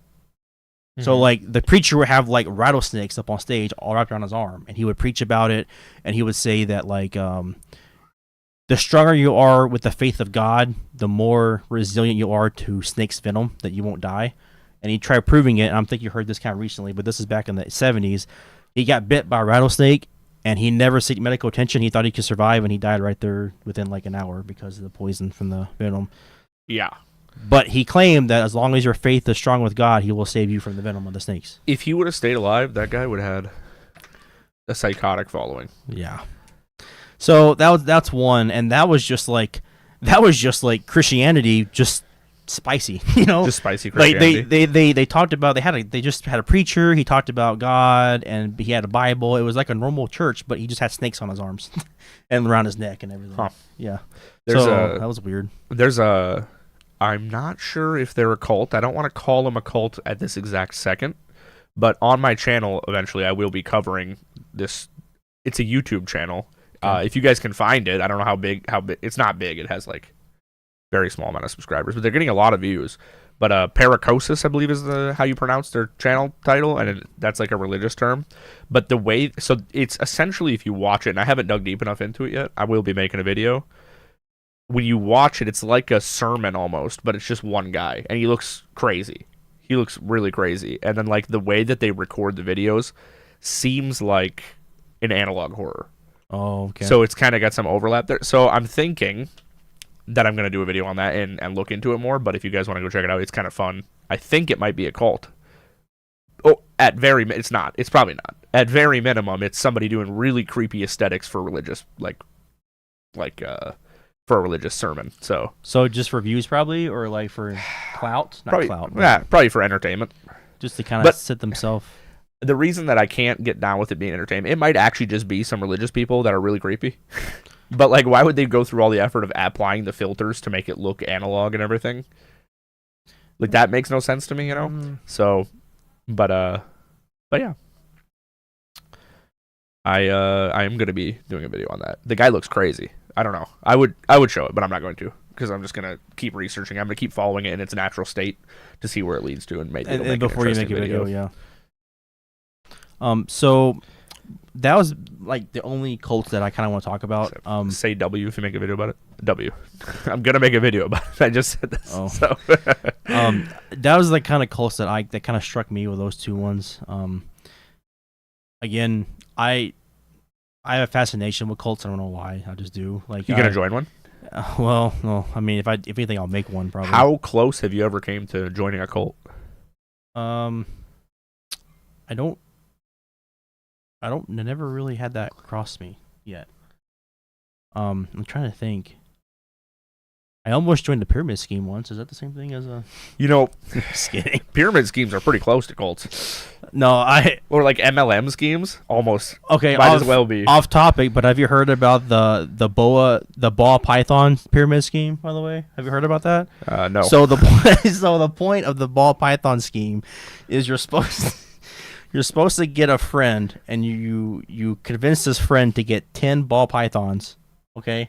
Speaker 2: Mm-hmm. So like the preacher would have like rattlesnakes up on stage all wrapped around his arm, and he would preach about it, and he would say that like the stronger you are with the faith of God, the more resilient you are to snake's venom, that you won't die. And he tried proving it, and I think you heard this kind of recently, but this is back in the 70s. He got bit by a rattlesnake, and he never sought medical attention. He thought he could survive, and he died right there within like an hour because of the poison from the venom.
Speaker 1: Yeah.
Speaker 2: But he claimed that as long as your faith is strong with God, he will save you from the venom of the snakes.
Speaker 1: If he would have stayed alive, that guy would have had a psychotic following.
Speaker 2: Yeah. So that's one, and that was just like Christianity, just spicy, you know,
Speaker 1: just spicy Christianity.
Speaker 2: Like they talked about they just had a preacher. He talked about God, and he had a Bible. It was like a normal church, but he just had snakes on his arms and around his neck and everything.
Speaker 1: Huh.
Speaker 2: Yeah,
Speaker 1: that
Speaker 2: was weird.
Speaker 1: I'm not sure if they're a cult. I don't want to call them a cult at this exact second, but on my channel eventually I will be covering this. It's a YouTube channel. Okay. If you guys can find it, I don't know how big. It's not big. It has like very small amount of subscribers, but they're getting a lot of views. But Paracosis, I believe, is how you pronounce their channel title, and that's like a religious term. But so it's essentially, if you watch it, and I haven't dug deep enough into it yet, I will be making a video. When you watch it, it's like a sermon almost, but it's just one guy, and he looks crazy. He looks really crazy. And then like the way that they record the videos seems like an analog horror.
Speaker 2: Oh, okay.
Speaker 1: So it's kind of got some overlap there. So I'm thinking, that I'm gonna do a video on that and look into it more. But if you guys want to go check it out, it's kind of fun. I think it might be a cult. Oh, it's not. It's probably not. At very minimum, it's somebody doing really creepy aesthetics for religious, for a religious sermon. So
Speaker 2: just for views probably, or like for clout? Not
Speaker 1: probably,
Speaker 2: clout.
Speaker 1: Yeah, probably for entertainment.
Speaker 2: Just to kind of sit themselves.
Speaker 1: The reason that I can't get down with it being entertainment, it might actually just be some religious people that are really creepy. But like, why would they go through all the effort of applying the filters to make it look analog and everything? Like, that makes no sense to me, you know? So, but yeah. I am gonna be doing a video on that. The guy looks crazy. I don't know. I would show it, but I'm not going to, because I'm just gonna keep researching. I'm gonna keep following it in its natural state to see where it leads to, and maybe
Speaker 2: and before you make a video, yeah. So that was like the only cults that I kind of want to talk about.
Speaker 1: Say W if you make a video about it. W. I'm gonna make a video about it. I just said this.
Speaker 2: Oh.
Speaker 1: So.
Speaker 2: That was the kind of cults that kind of struck me with those two ones. Again, I have a fascination with cults. I don't know why. I just do. Like,
Speaker 1: you gonna join one?
Speaker 2: Well, no. I mean, if anything, I'll make one probably.
Speaker 1: How close have you ever came to joining a cult?
Speaker 2: I never really had that cross me yet. I'm trying to think. I almost joined the pyramid scheme once. Is that the same thing as a? Just kidding.
Speaker 1: Pyramid schemes are pretty close to cults.
Speaker 2: No,
Speaker 1: or like MLM schemes, almost.
Speaker 2: Okay,
Speaker 1: might as well be
Speaker 2: off topic. But have you heard about the ball python pyramid scheme? By the way, have you heard about that?
Speaker 1: No.
Speaker 2: So the point of the ball python scheme is you're supposed to get a friend, and you convince this friend to get 10 ball pythons, okay,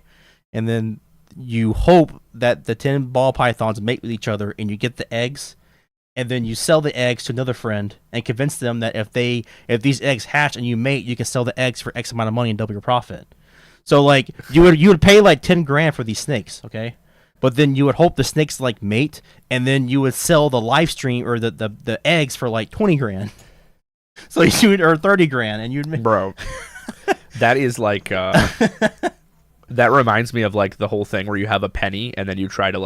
Speaker 2: and then you hope that the 10 ball pythons mate with each other, and you get the eggs, and then you sell the eggs to another friend and convince them that if these eggs hatch and you mate, you can sell the eggs for X amount of money and double your profit. So like you would pay like 10 grand for these snakes, okay? But then you would hope the snakes like mate, and then you would sell the live stream or the eggs for like 20 grand. So you would earn 30 grand, and you'd
Speaker 1: bro. That is like that reminds me of like the whole thing where you have a penny and then you try to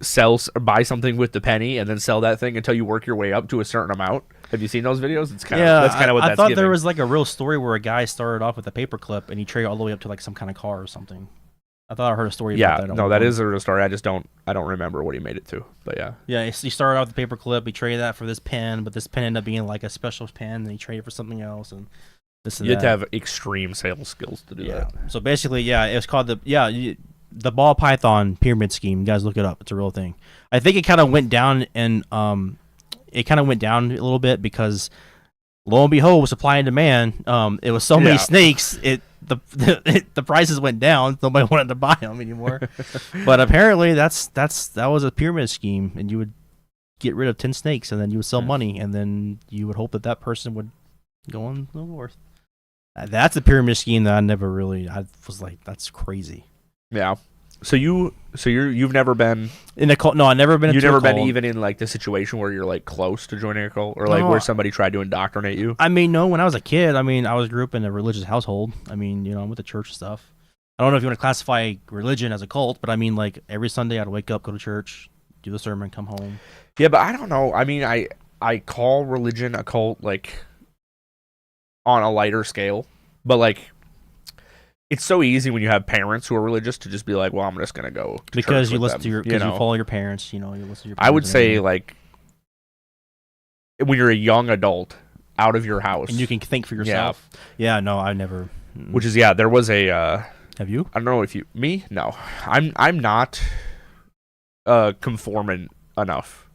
Speaker 1: sell or buy something with the penny and then sell that thing until you work your way up to a certain amount. Have you seen those videos? That's kind of what
Speaker 2: I
Speaker 1: that's
Speaker 2: thought
Speaker 1: giving.
Speaker 2: There was like a real story where a guy started off with a paperclip and he traded all the way up to like some kind of car or something. I thought I heard a story about that.
Speaker 1: No, that is a real story. I don't remember what he made it to, but yeah.
Speaker 2: Yeah, he started off with the paperclip. He traded that for this pen, but this pen ended up being like a special pen, and he traded for something else, and this and
Speaker 1: you
Speaker 2: that.
Speaker 1: have to have extreme sales skills to do that.
Speaker 2: So basically, it was called the ball python pyramid scheme. You guys look it up; it's a real thing. I think it kind of went down, and it kind of went down a little bit because, lo and behold, with supply and demand, it was so many snakes. The prices went down. Nobody wanted to buy them anymore. But apparently, that was a pyramid scheme, and you would get rid of 10 snakes, and then you would sell money, and then you would hope that person would go on the north. That's a pyramid scheme that I was like, that's crazy.
Speaker 1: Yeah. So you've never been
Speaker 2: in a cult? No, I've never been.
Speaker 1: You've never been even in like the situation where you're like close to joining a cult, or like where somebody tried to indoctrinate you.
Speaker 2: I mean, no. When I was a kid, I grew up in a religious household. I mean, I'm with the church stuff. I don't know if you want to classify religion as a cult, but I mean, like every Sunday I'd wake up, go to church, do the sermon, come home.
Speaker 1: Yeah, but I don't know. I mean, I call religion a cult like on a lighter scale, but like. It's so easy when you have parents who are religious to just be like, well, I'm just going to go to
Speaker 2: because
Speaker 1: church
Speaker 2: you
Speaker 1: with
Speaker 2: listen
Speaker 1: them,
Speaker 2: to your because you follow your parents, you listen to your parents.
Speaker 1: I would say like when you're a young adult out of your house
Speaker 2: and you can think for yourself. Yeah, no, I never.
Speaker 1: Which is there was a
Speaker 2: have you?
Speaker 1: I don't know if me? No. I'm not conformant enough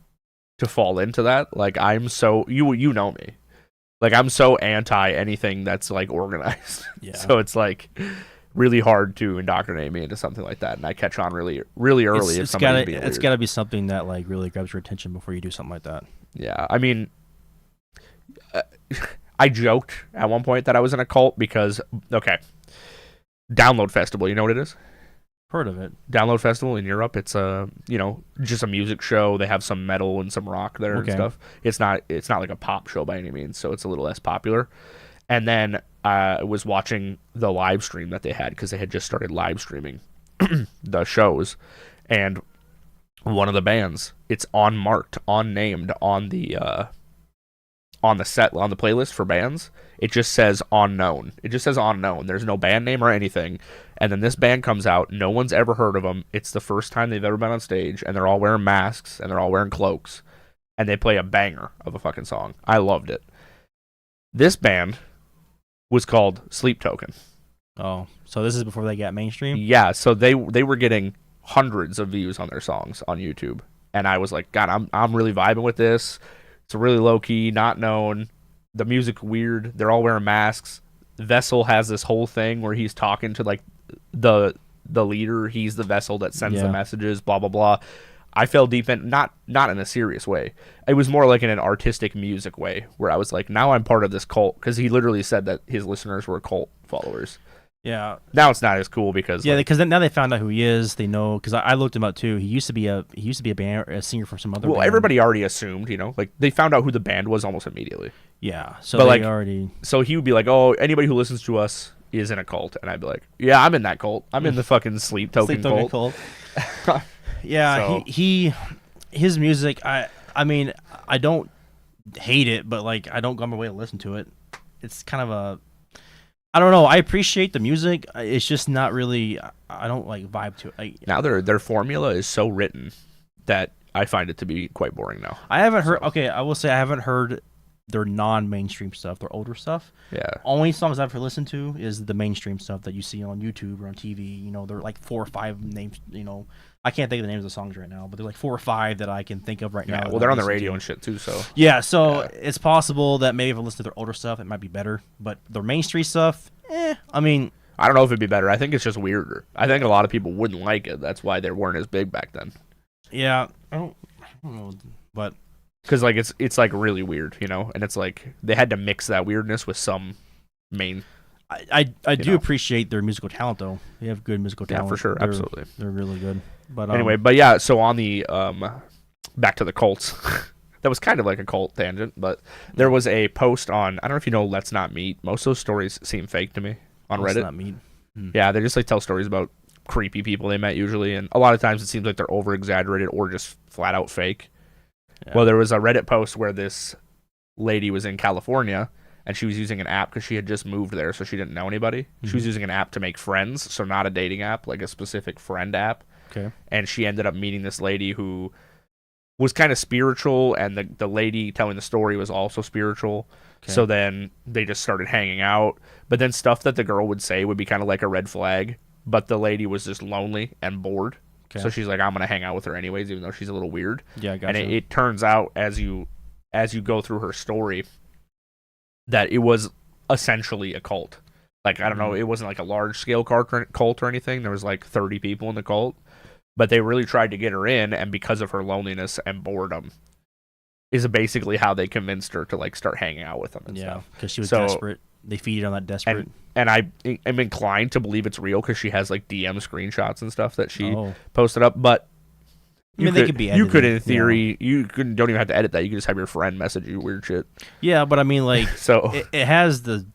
Speaker 1: to fall into that. Like I'm so you know me. Like, I'm so anti anything that's, like, organized. Yeah. So it's, like, really hard to indoctrinate me into something like that. And I catch on really, really early if somebody's being weird.
Speaker 2: It's got to be something that, like, really grabs your attention before you do something like that.
Speaker 1: Yeah. I mean, I joked at one point that I was in a cult because, okay, Download Festival, you know what it is?
Speaker 2: Heard of it.
Speaker 1: Download Festival in Europe. It's just a music show. They have some metal and some rock there and stuff. It's not like a pop show by any means, so it's a little less popular. And then I was watching the live stream that they had because they had just started live streaming the shows, and one of the bands, it's unmarked, unnamed on the playlist for bands. It just says unknown. It just says unknown. There's no band name or anything. And then this band comes out. No one's ever heard of them. It's the first time they've ever been on stage, and they're all wearing masks and they're all wearing cloaks, and they play a banger of a fucking song. I loved it. This band was called Sleep Token.
Speaker 2: Oh, so this is before they got mainstream?
Speaker 1: Yeah, so they were getting hundreds of views on their songs on YouTube, and I was like, God, I'm really vibing with this. It's really low key, not known. The music weird. They're all wearing masks. Vessel has this whole thing where he's talking to like the leader. He's the vessel that sends the messages. Blah blah blah. I fell deep in, not in a serious way. It was more like in an artistic music way, where I was like, now I'm part of this cult, because he literally said that his listeners were cult followers.
Speaker 2: Yeah.
Speaker 1: Now it's not as cool because
Speaker 2: because now they found out who he is. They know, because I looked him up too. He used to be a singer for some other.
Speaker 1: Well,
Speaker 2: band.
Speaker 1: everybody already assumed, like they found out who the band was almost immediately.
Speaker 2: Yeah. So
Speaker 1: but
Speaker 2: they
Speaker 1: like
Speaker 2: already.
Speaker 1: So he would be like, "Oh, anybody who listens to us is in a cult," and I'd be like, "Yeah, I'm in that cult. I'm in the fucking Sleep Token cult."
Speaker 2: Yeah. So. His music. I mean, I don't hate it, but like I don't go on my way to listen to it. It's kind of a. I don't know. I appreciate the music. It's just not really. I don't like vibe to it.
Speaker 1: Now their formula is so written that I find it to be quite boring now.
Speaker 2: I haven't heard. Okay, I will say I haven't heard their non-mainstream stuff, their older stuff.
Speaker 1: Yeah.
Speaker 2: Only songs I've listened to is the mainstream stuff that you see on YouTube or on TV. They're like 4 or 5 names. I can't think of the names of the songs right now, but there's like 4 or 5 that I can think of right now.
Speaker 1: Well, they're on the radio and shit too, so.
Speaker 2: Yeah, so it's possible that maybe if I listen to their older stuff, it might be better. But their mainstream stuff, I mean,
Speaker 1: I don't know if it'd be better. I think it's just weirder. I think a lot of people wouldn't like it. That's why they weren't as big back then.
Speaker 2: Yeah, I don't know, but
Speaker 1: because like it's like really weird, and it's like they had to mix that weirdness with some main.
Speaker 2: I do appreciate their musical talent though. They have good musical talent.
Speaker 1: Yeah, for sure, absolutely.
Speaker 2: They're really good. But
Speaker 1: anyway, but yeah. So on the back to the cults. That was kind of like a cult tangent, but there was a post on. I don't know if you know Let's Not Meet. Most of those stories seem fake to me on Reddit.
Speaker 2: Let's Not Meet.
Speaker 1: Yeah, they just like tell stories about creepy people they met usually, and a lot of times it seems like they're over exaggerated or just flat out fake. Yeah. Well, there was a Reddit post where this lady was in California and she was using an app because she had just moved there, so she didn't know anybody. She was using an app to make friends, so not a dating app, like a specific friend app.
Speaker 2: Okay.
Speaker 1: And she ended up meeting this lady who was kind of spiritual, and the lady telling the story was also spiritual. Okay. So then they just started hanging out. But then stuff that the girl would say would be kind of like a red flag, but the lady was just lonely and bored. Okay. So she's like, I'm going to hang out with her anyways, even though she's a little weird.
Speaker 2: Yeah, I gotcha.
Speaker 1: And it turns out, as you go through her story, that it was essentially a cult. Like, I don't know, it wasn't like a large-scale cult or anything. There was like 30 people in the cult. But they really tried to get her in, and because of her loneliness and boredom, is basically how they convinced her to like start hanging out with them and stuff.
Speaker 2: Because she was desperate. They feed on that desperate.
Speaker 1: And I am inclined to believe it's real because she has like DM screenshots and stuff that she posted up. But
Speaker 2: they could be edited.
Speaker 1: You could, in theory, don't even have to edit that. You can just have your friend message you weird shit.
Speaker 2: Yeah, but I mean, like,
Speaker 1: so
Speaker 2: it has the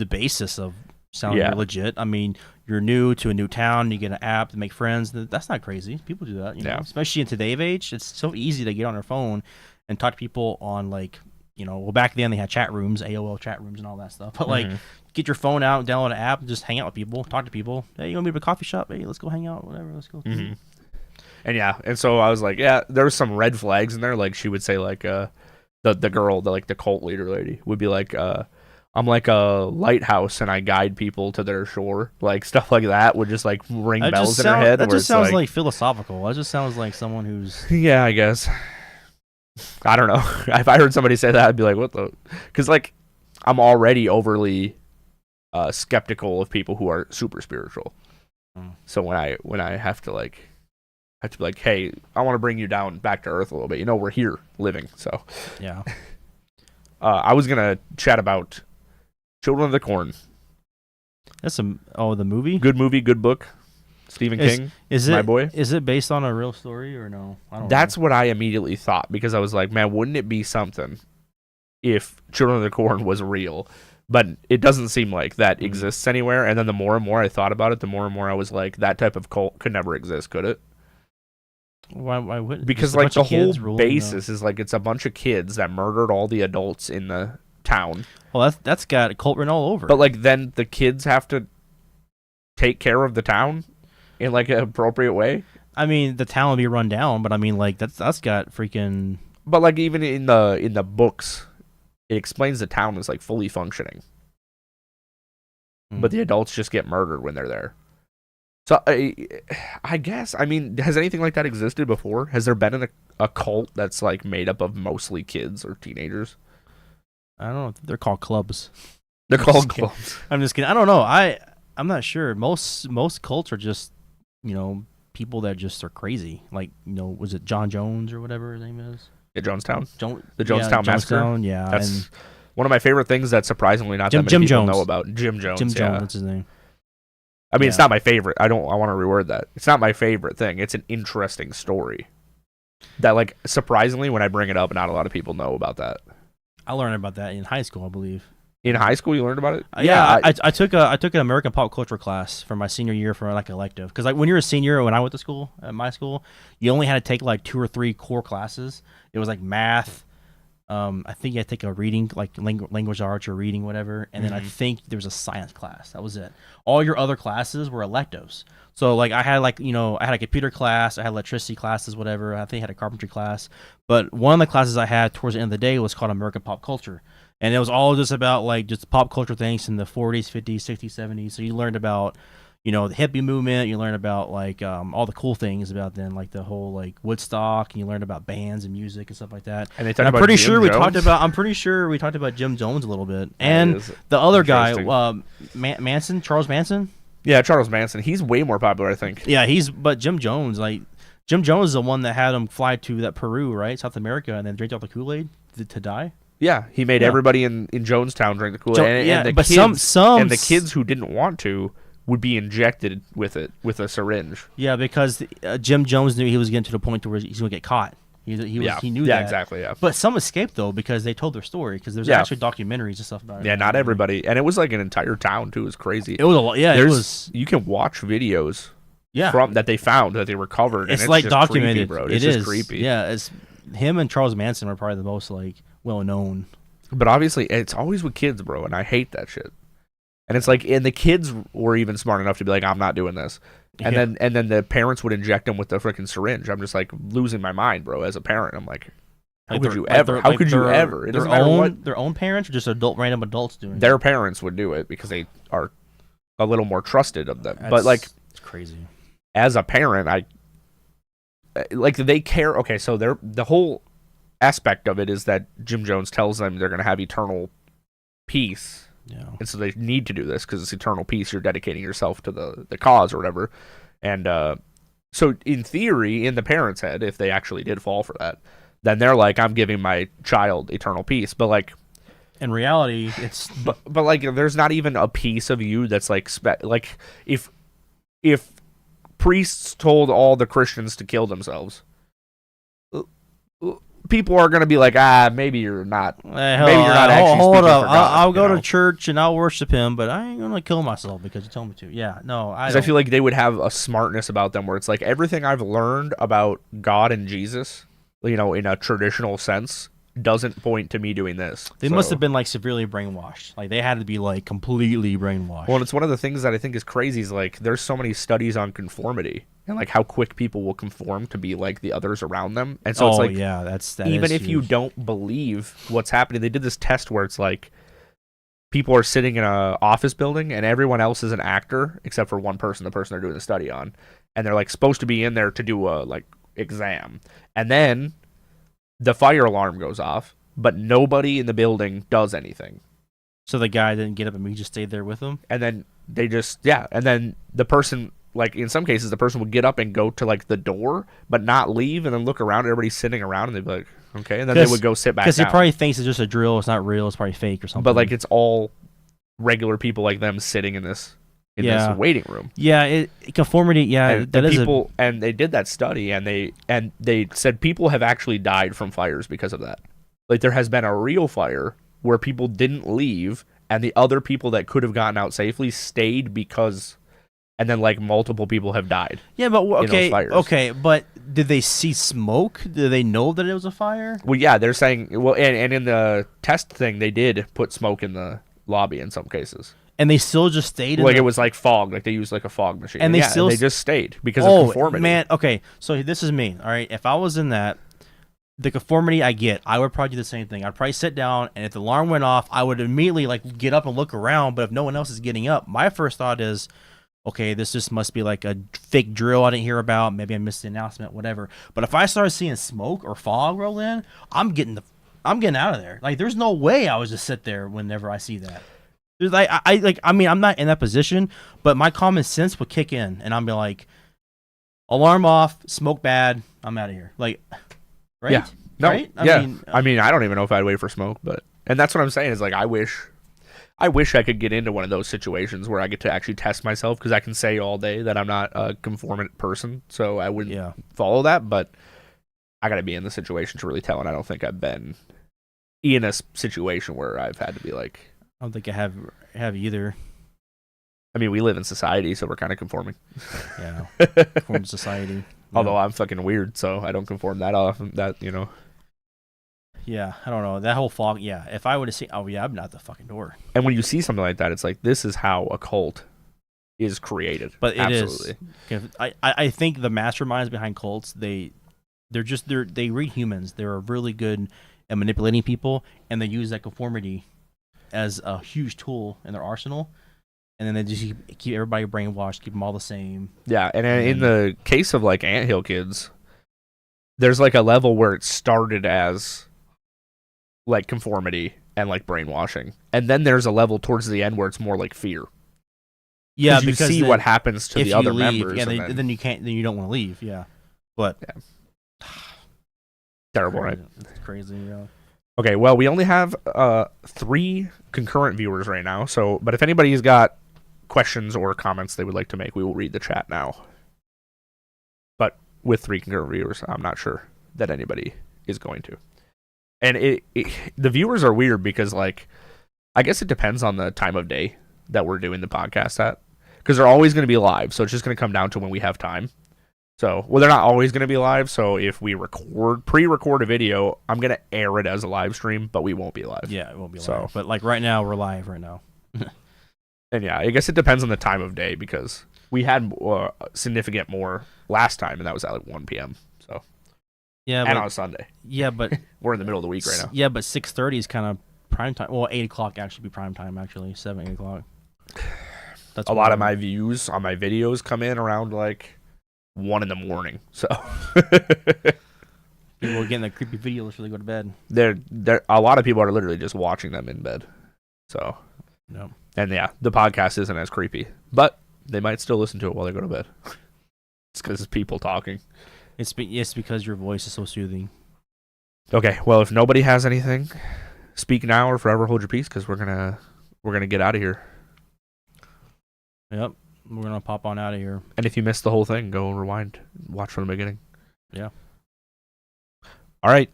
Speaker 2: basis of sounding legit. I mean, you're new to a new town, you get an app to make friends. That's not crazy. People do that, you know? Especially in today's age. It's so easy to get on their phone and talk to people on, like, well, back then they had chat rooms, AOL chat rooms and all that stuff. But, like, get your phone out, download an app, and just hang out with people, talk to people. Hey, you want to meet at a coffee shop? Hey, let's go hang out, whatever, let's go.
Speaker 1: And so I was like, there was some red flags in there. Like, she would say, like, the girl, the cult leader lady, would be like, I'm like a lighthouse and I guide people to their shore. Like, stuff like that would just like ring bells in her head.
Speaker 2: That just sounds like philosophical. That just sounds like someone who's...
Speaker 1: Yeah, I guess. I don't know. If I heard somebody say that, I'd be like, what the... Because, like, I'm already overly skeptical of people who are super spiritual. So when I have to be like, hey, I want to bring you down back to earth a little bit. We're here living, so...
Speaker 2: Yeah.
Speaker 1: I was going to chat about Children of the Corn.
Speaker 2: That's the movie?
Speaker 1: Good movie, good book. Stephen King, my boy.
Speaker 2: Is it based on a real story or no? I don't
Speaker 1: That's
Speaker 2: know.
Speaker 1: what I immediately thought, because I was like, man, wouldn't it be something if Children of the Corn was real? But it doesn't seem like that exists anywhere. And then the more and more I thought about it, the more and more I was like, that type of cult could never exist, could it?
Speaker 2: Why wouldn't?
Speaker 1: Because like the whole basis is like it's a bunch of kids that murdered all the adults in the town.
Speaker 2: Well, that's got cult written all over.
Speaker 1: But like then the kids have to take care of the town in like an appropriate way.
Speaker 2: I mean, the town will be run down, but I mean, like that's got freaking.
Speaker 1: But like even in the books, it explains the town is like fully functioning, but the adults just get murdered when they're there. So I guess, I mean, has anything like that existed before? Has there been a cult that's like made up of mostly kids or teenagers?
Speaker 2: I don't know. They're called clubs.
Speaker 1: They're called clubs.
Speaker 2: I'm just kidding. I don't know. I'm not sure. Most cults are just, people that just are crazy. Like, was it John Jones or whatever his name is?
Speaker 1: Yeah, Jonestown. The Jonestown Massacre.
Speaker 2: Jonestown, yeah.
Speaker 1: That's one of my favorite things that surprisingly not that many people know about. Jim Jones.
Speaker 2: Jim Jones, that's his name.
Speaker 1: I mean, it's not my favorite. I want to reword that. It's not my favorite thing. It's an interesting story that, like, surprisingly, when I bring it up, not a lot of people know about that.
Speaker 2: I learned about that in high school, I believe.
Speaker 1: In high school, you learned about it?
Speaker 2: Yeah, I took an American pop culture class for my senior year for like elective. Because like when you're a senior, when I went to school at my school, you only had to take like 2 or 3 core classes. It was like math. I think you had to take a reading, like language arts or reading, whatever. And then I think there was a science class. That was it. All your other classes were electives. So like I had I had a computer class, I had electricity classes, whatever. I think I had a carpentry class. But one of the classes I had towards the end of the day was called American Pop Culture. And it was all just about like just pop culture things in the 40s, 50s, 60s, 70s. So you learned about, the hippie movement. You learn about like all the cool things about then, like the whole like Woodstock, and you learned about bands and music and stuff like that.
Speaker 1: And I'm pretty sure
Speaker 2: we talked about Jim Jones a little bit, and the other guy, Charles Manson.
Speaker 1: Yeah, Charles Manson. He's way more popular, I think.
Speaker 2: Yeah, but Jim Jones is the one that had him fly to that Peru, right, South America, and then drink all the Kool-Aid to die.
Speaker 1: Yeah, he made everybody in Jonestown drink the Kool-Aid, and the kids who didn't want to would be injected with a syringe.
Speaker 2: Yeah, because Jim Jones knew he was getting to the point to where he's going to get caught. He knew that.
Speaker 1: Yeah, exactly, yeah.
Speaker 2: But some escaped, though, because they told their story, because there's actually documentaries and stuff about it.
Speaker 1: Yeah, not everybody. And it was like an entire town, too. It was crazy.
Speaker 2: It was a lot. Yeah,
Speaker 1: you can watch videos from that they found, that they recovered.
Speaker 2: It's
Speaker 1: and
Speaker 2: like
Speaker 1: just
Speaker 2: documented.
Speaker 1: Creepy, bro. It's just creepy.
Speaker 2: Yeah, it's him and Charles Manson are probably the most, like, well-known.
Speaker 1: But obviously, it's always with kids, bro, and I hate that shit. And it's like, and the kids were even smart enough to be like, I'm not doing this. And then the parents would inject them with the freaking syringe. I'm just like losing my mind, bro, as a parent. I'm like, how could you ever? How could you ever? It doesn't matter what.
Speaker 2: Their own parents or just random adults doing it?
Speaker 1: Their parents would do it because they are a little more trusted of them. But like,
Speaker 2: it's crazy.
Speaker 1: As a parent, they care. Okay, so the whole aspect of it is that Jim Jones tells them they're going to have eternal peace.
Speaker 2: Yeah. And
Speaker 1: so they need to do this because it's eternal peace. You're dedicating yourself to the cause or whatever. And so in theory, in the parents' head, if they actually did fall for that, then they're like, I'm giving my child eternal peace. But like,
Speaker 2: in reality, it's
Speaker 1: but like, there's not even a piece of you that's like like if priests told all the Christians to kill themselves, people are going to be like, maybe you're not. Maybe you're not actually
Speaker 2: hold up.
Speaker 1: For God,
Speaker 2: I'll go to church and I'll worship him, but I ain't going to kill myself because you told me to. Yeah, no, I
Speaker 1: feel like they would have a smartness about them where it's like everything I've learned about God and Jesus, in a traditional sense, doesn't point to me doing this.
Speaker 2: They must have been like severely brainwashed. Like they had to be like completely brainwashed.
Speaker 1: Well, it's one of the things that I think is crazy is like there's so many studies on conformity and like how quick people will conform to be like the others around them. And so it's like,
Speaker 2: that
Speaker 1: even if
Speaker 2: huge.
Speaker 1: you don't believe what's happening, they did this test where it's like people are sitting in a office building and everyone else is an actor except for one person, the person they're doing the study on, and they're like supposed to be in there to do a like exam, and then the fire alarm goes off, but nobody in the building does anything.
Speaker 2: So the guy didn't get up and he just stayed there with them?
Speaker 1: And then they just, and then the person, like in some cases, the person would get up and go to like the door, but not leave, and then look around, everybody's sitting around, and they'd be like, okay, and then they would go sit back down.
Speaker 2: Because he probably thinks it's just a drill, it's not real, it's probably fake or something.
Speaker 1: But like it's all regular people like them sitting in this waiting room.
Speaker 2: Yeah, conformity.
Speaker 1: And and they did that study, and they said people have actually died from fires because of that. Like there has been a real fire where people didn't leave, and the other people that could have gotten out safely stayed because, and then like multiple people have died.
Speaker 2: Yeah, but
Speaker 1: in those fires.
Speaker 2: okay, but did they see smoke? Did they know that it was a fire?
Speaker 1: Well, yeah, they're saying, well, and in the test thing, they did put smoke in the lobby in some cases.
Speaker 2: And they still just stayed in
Speaker 1: like it was like fog, like they used like a fog machine.
Speaker 2: And they
Speaker 1: just stayed because of conformity.
Speaker 2: Man, okay, so this is me, all right? If I was in that, the conformity I get, I would probably do the same thing. I'd probably sit down, and if the alarm went off, I would immediately like get up and look around, but if no one else is getting up, my first thought is, okay, this just must be like a fake drill I didn't hear about, maybe I missed the announcement, whatever. But if I started seeing smoke or fog roll in, I'm getting out of there. Like there's no way I would just sit there whenever I see that. There's I mean, I'm not in that position, but my common sense would kick in, and I'd be like, alarm off, smoke bad, I'm out of here. Like, right?
Speaker 1: Yeah. No,
Speaker 2: right?
Speaker 1: I mean, I don't even know if I'd wait for smoke, and that's what I'm saying is like, I wish I could get into one of those situations where I get to actually test myself, because I can say all day that I'm not a conformant person, so I wouldn't follow that, but I got to be in the situation to really tell, and I don't think I've been in a situation where I've had to be like,
Speaker 2: I don't think I have either.
Speaker 1: I mean, we live in society, so we're kind of conforming.
Speaker 2: Yeah, conform society.
Speaker 1: Although I'm fucking weird, so I don't conform that often. That
Speaker 2: Yeah, I don't know. That whole fog. Yeah, if I would have seen, oh yeah, I'm out the fucking door.
Speaker 1: And when you see something like that, it's like, this is how a cult is created.
Speaker 2: But it is. I think the masterminds behind cults, they read humans. They're really good at manipulating people, and they use that conformity as a huge tool in their arsenal, and then they just keep everybody brainwashed, keep them all the same.
Speaker 1: Yeah, and in the case of like Anthill Kids, there's like a level where it started as like conformity and like brainwashing, and then there's a level towards the end where it's more like fear.
Speaker 2: Yeah,
Speaker 1: because you see what happens to the other members.
Speaker 2: Yeah, then you can't. Then you don't want to leave. Yeah, but
Speaker 1: terrible, right?
Speaker 2: It's crazy. Yeah.
Speaker 1: Okay, well, we only have 3 concurrent viewers right now, but if anybody's got questions or comments they would like to make, we will read the chat now. But with 3 concurrent viewers, I'm not sure that anybody is going to. And the viewers are weird because, like, I guess it depends on the time of day that we're doing the podcast at, because they're always going to be live, so it's just going to come down to when we have time. So, well, they're not always going to be live, so if we pre-record a video, I'm going to air it as a live stream, but we won't be live.
Speaker 2: Yeah, it won't be live. But, like, right now, we're live right now.
Speaker 1: And, yeah, I guess it depends on the time of day, because we had significant more last time, and that was at, like, 1 p.m., so.
Speaker 2: Yeah,
Speaker 1: and on a Sunday.
Speaker 2: Yeah, but...
Speaker 1: we're in the middle of the week right now.
Speaker 2: Yeah, but 6:30 is kind of prime time. Well, 8 o'clock actually be prime time, actually. 8 o'clock.
Speaker 1: That's a lot of my views on my videos come in around, like... 1 in the morning, so
Speaker 2: people are getting the creepy videos before they go to bed.
Speaker 1: A lot of people are literally just watching them in bed. So,
Speaker 2: no.
Speaker 1: And yeah, the podcast isn't as creepy, but they might still listen to it while they go to bed. It's because it's people talking.
Speaker 2: It's because your voice is so soothing.
Speaker 1: Okay, well, if nobody has anything, speak now or forever hold your peace, because we're gonna get out of here.
Speaker 2: Yep. We're going to pop on out of here.
Speaker 1: And if you missed the whole thing, go rewind. Watch from the beginning.
Speaker 2: Yeah.
Speaker 1: All right.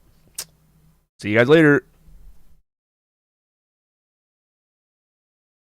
Speaker 1: See you guys later.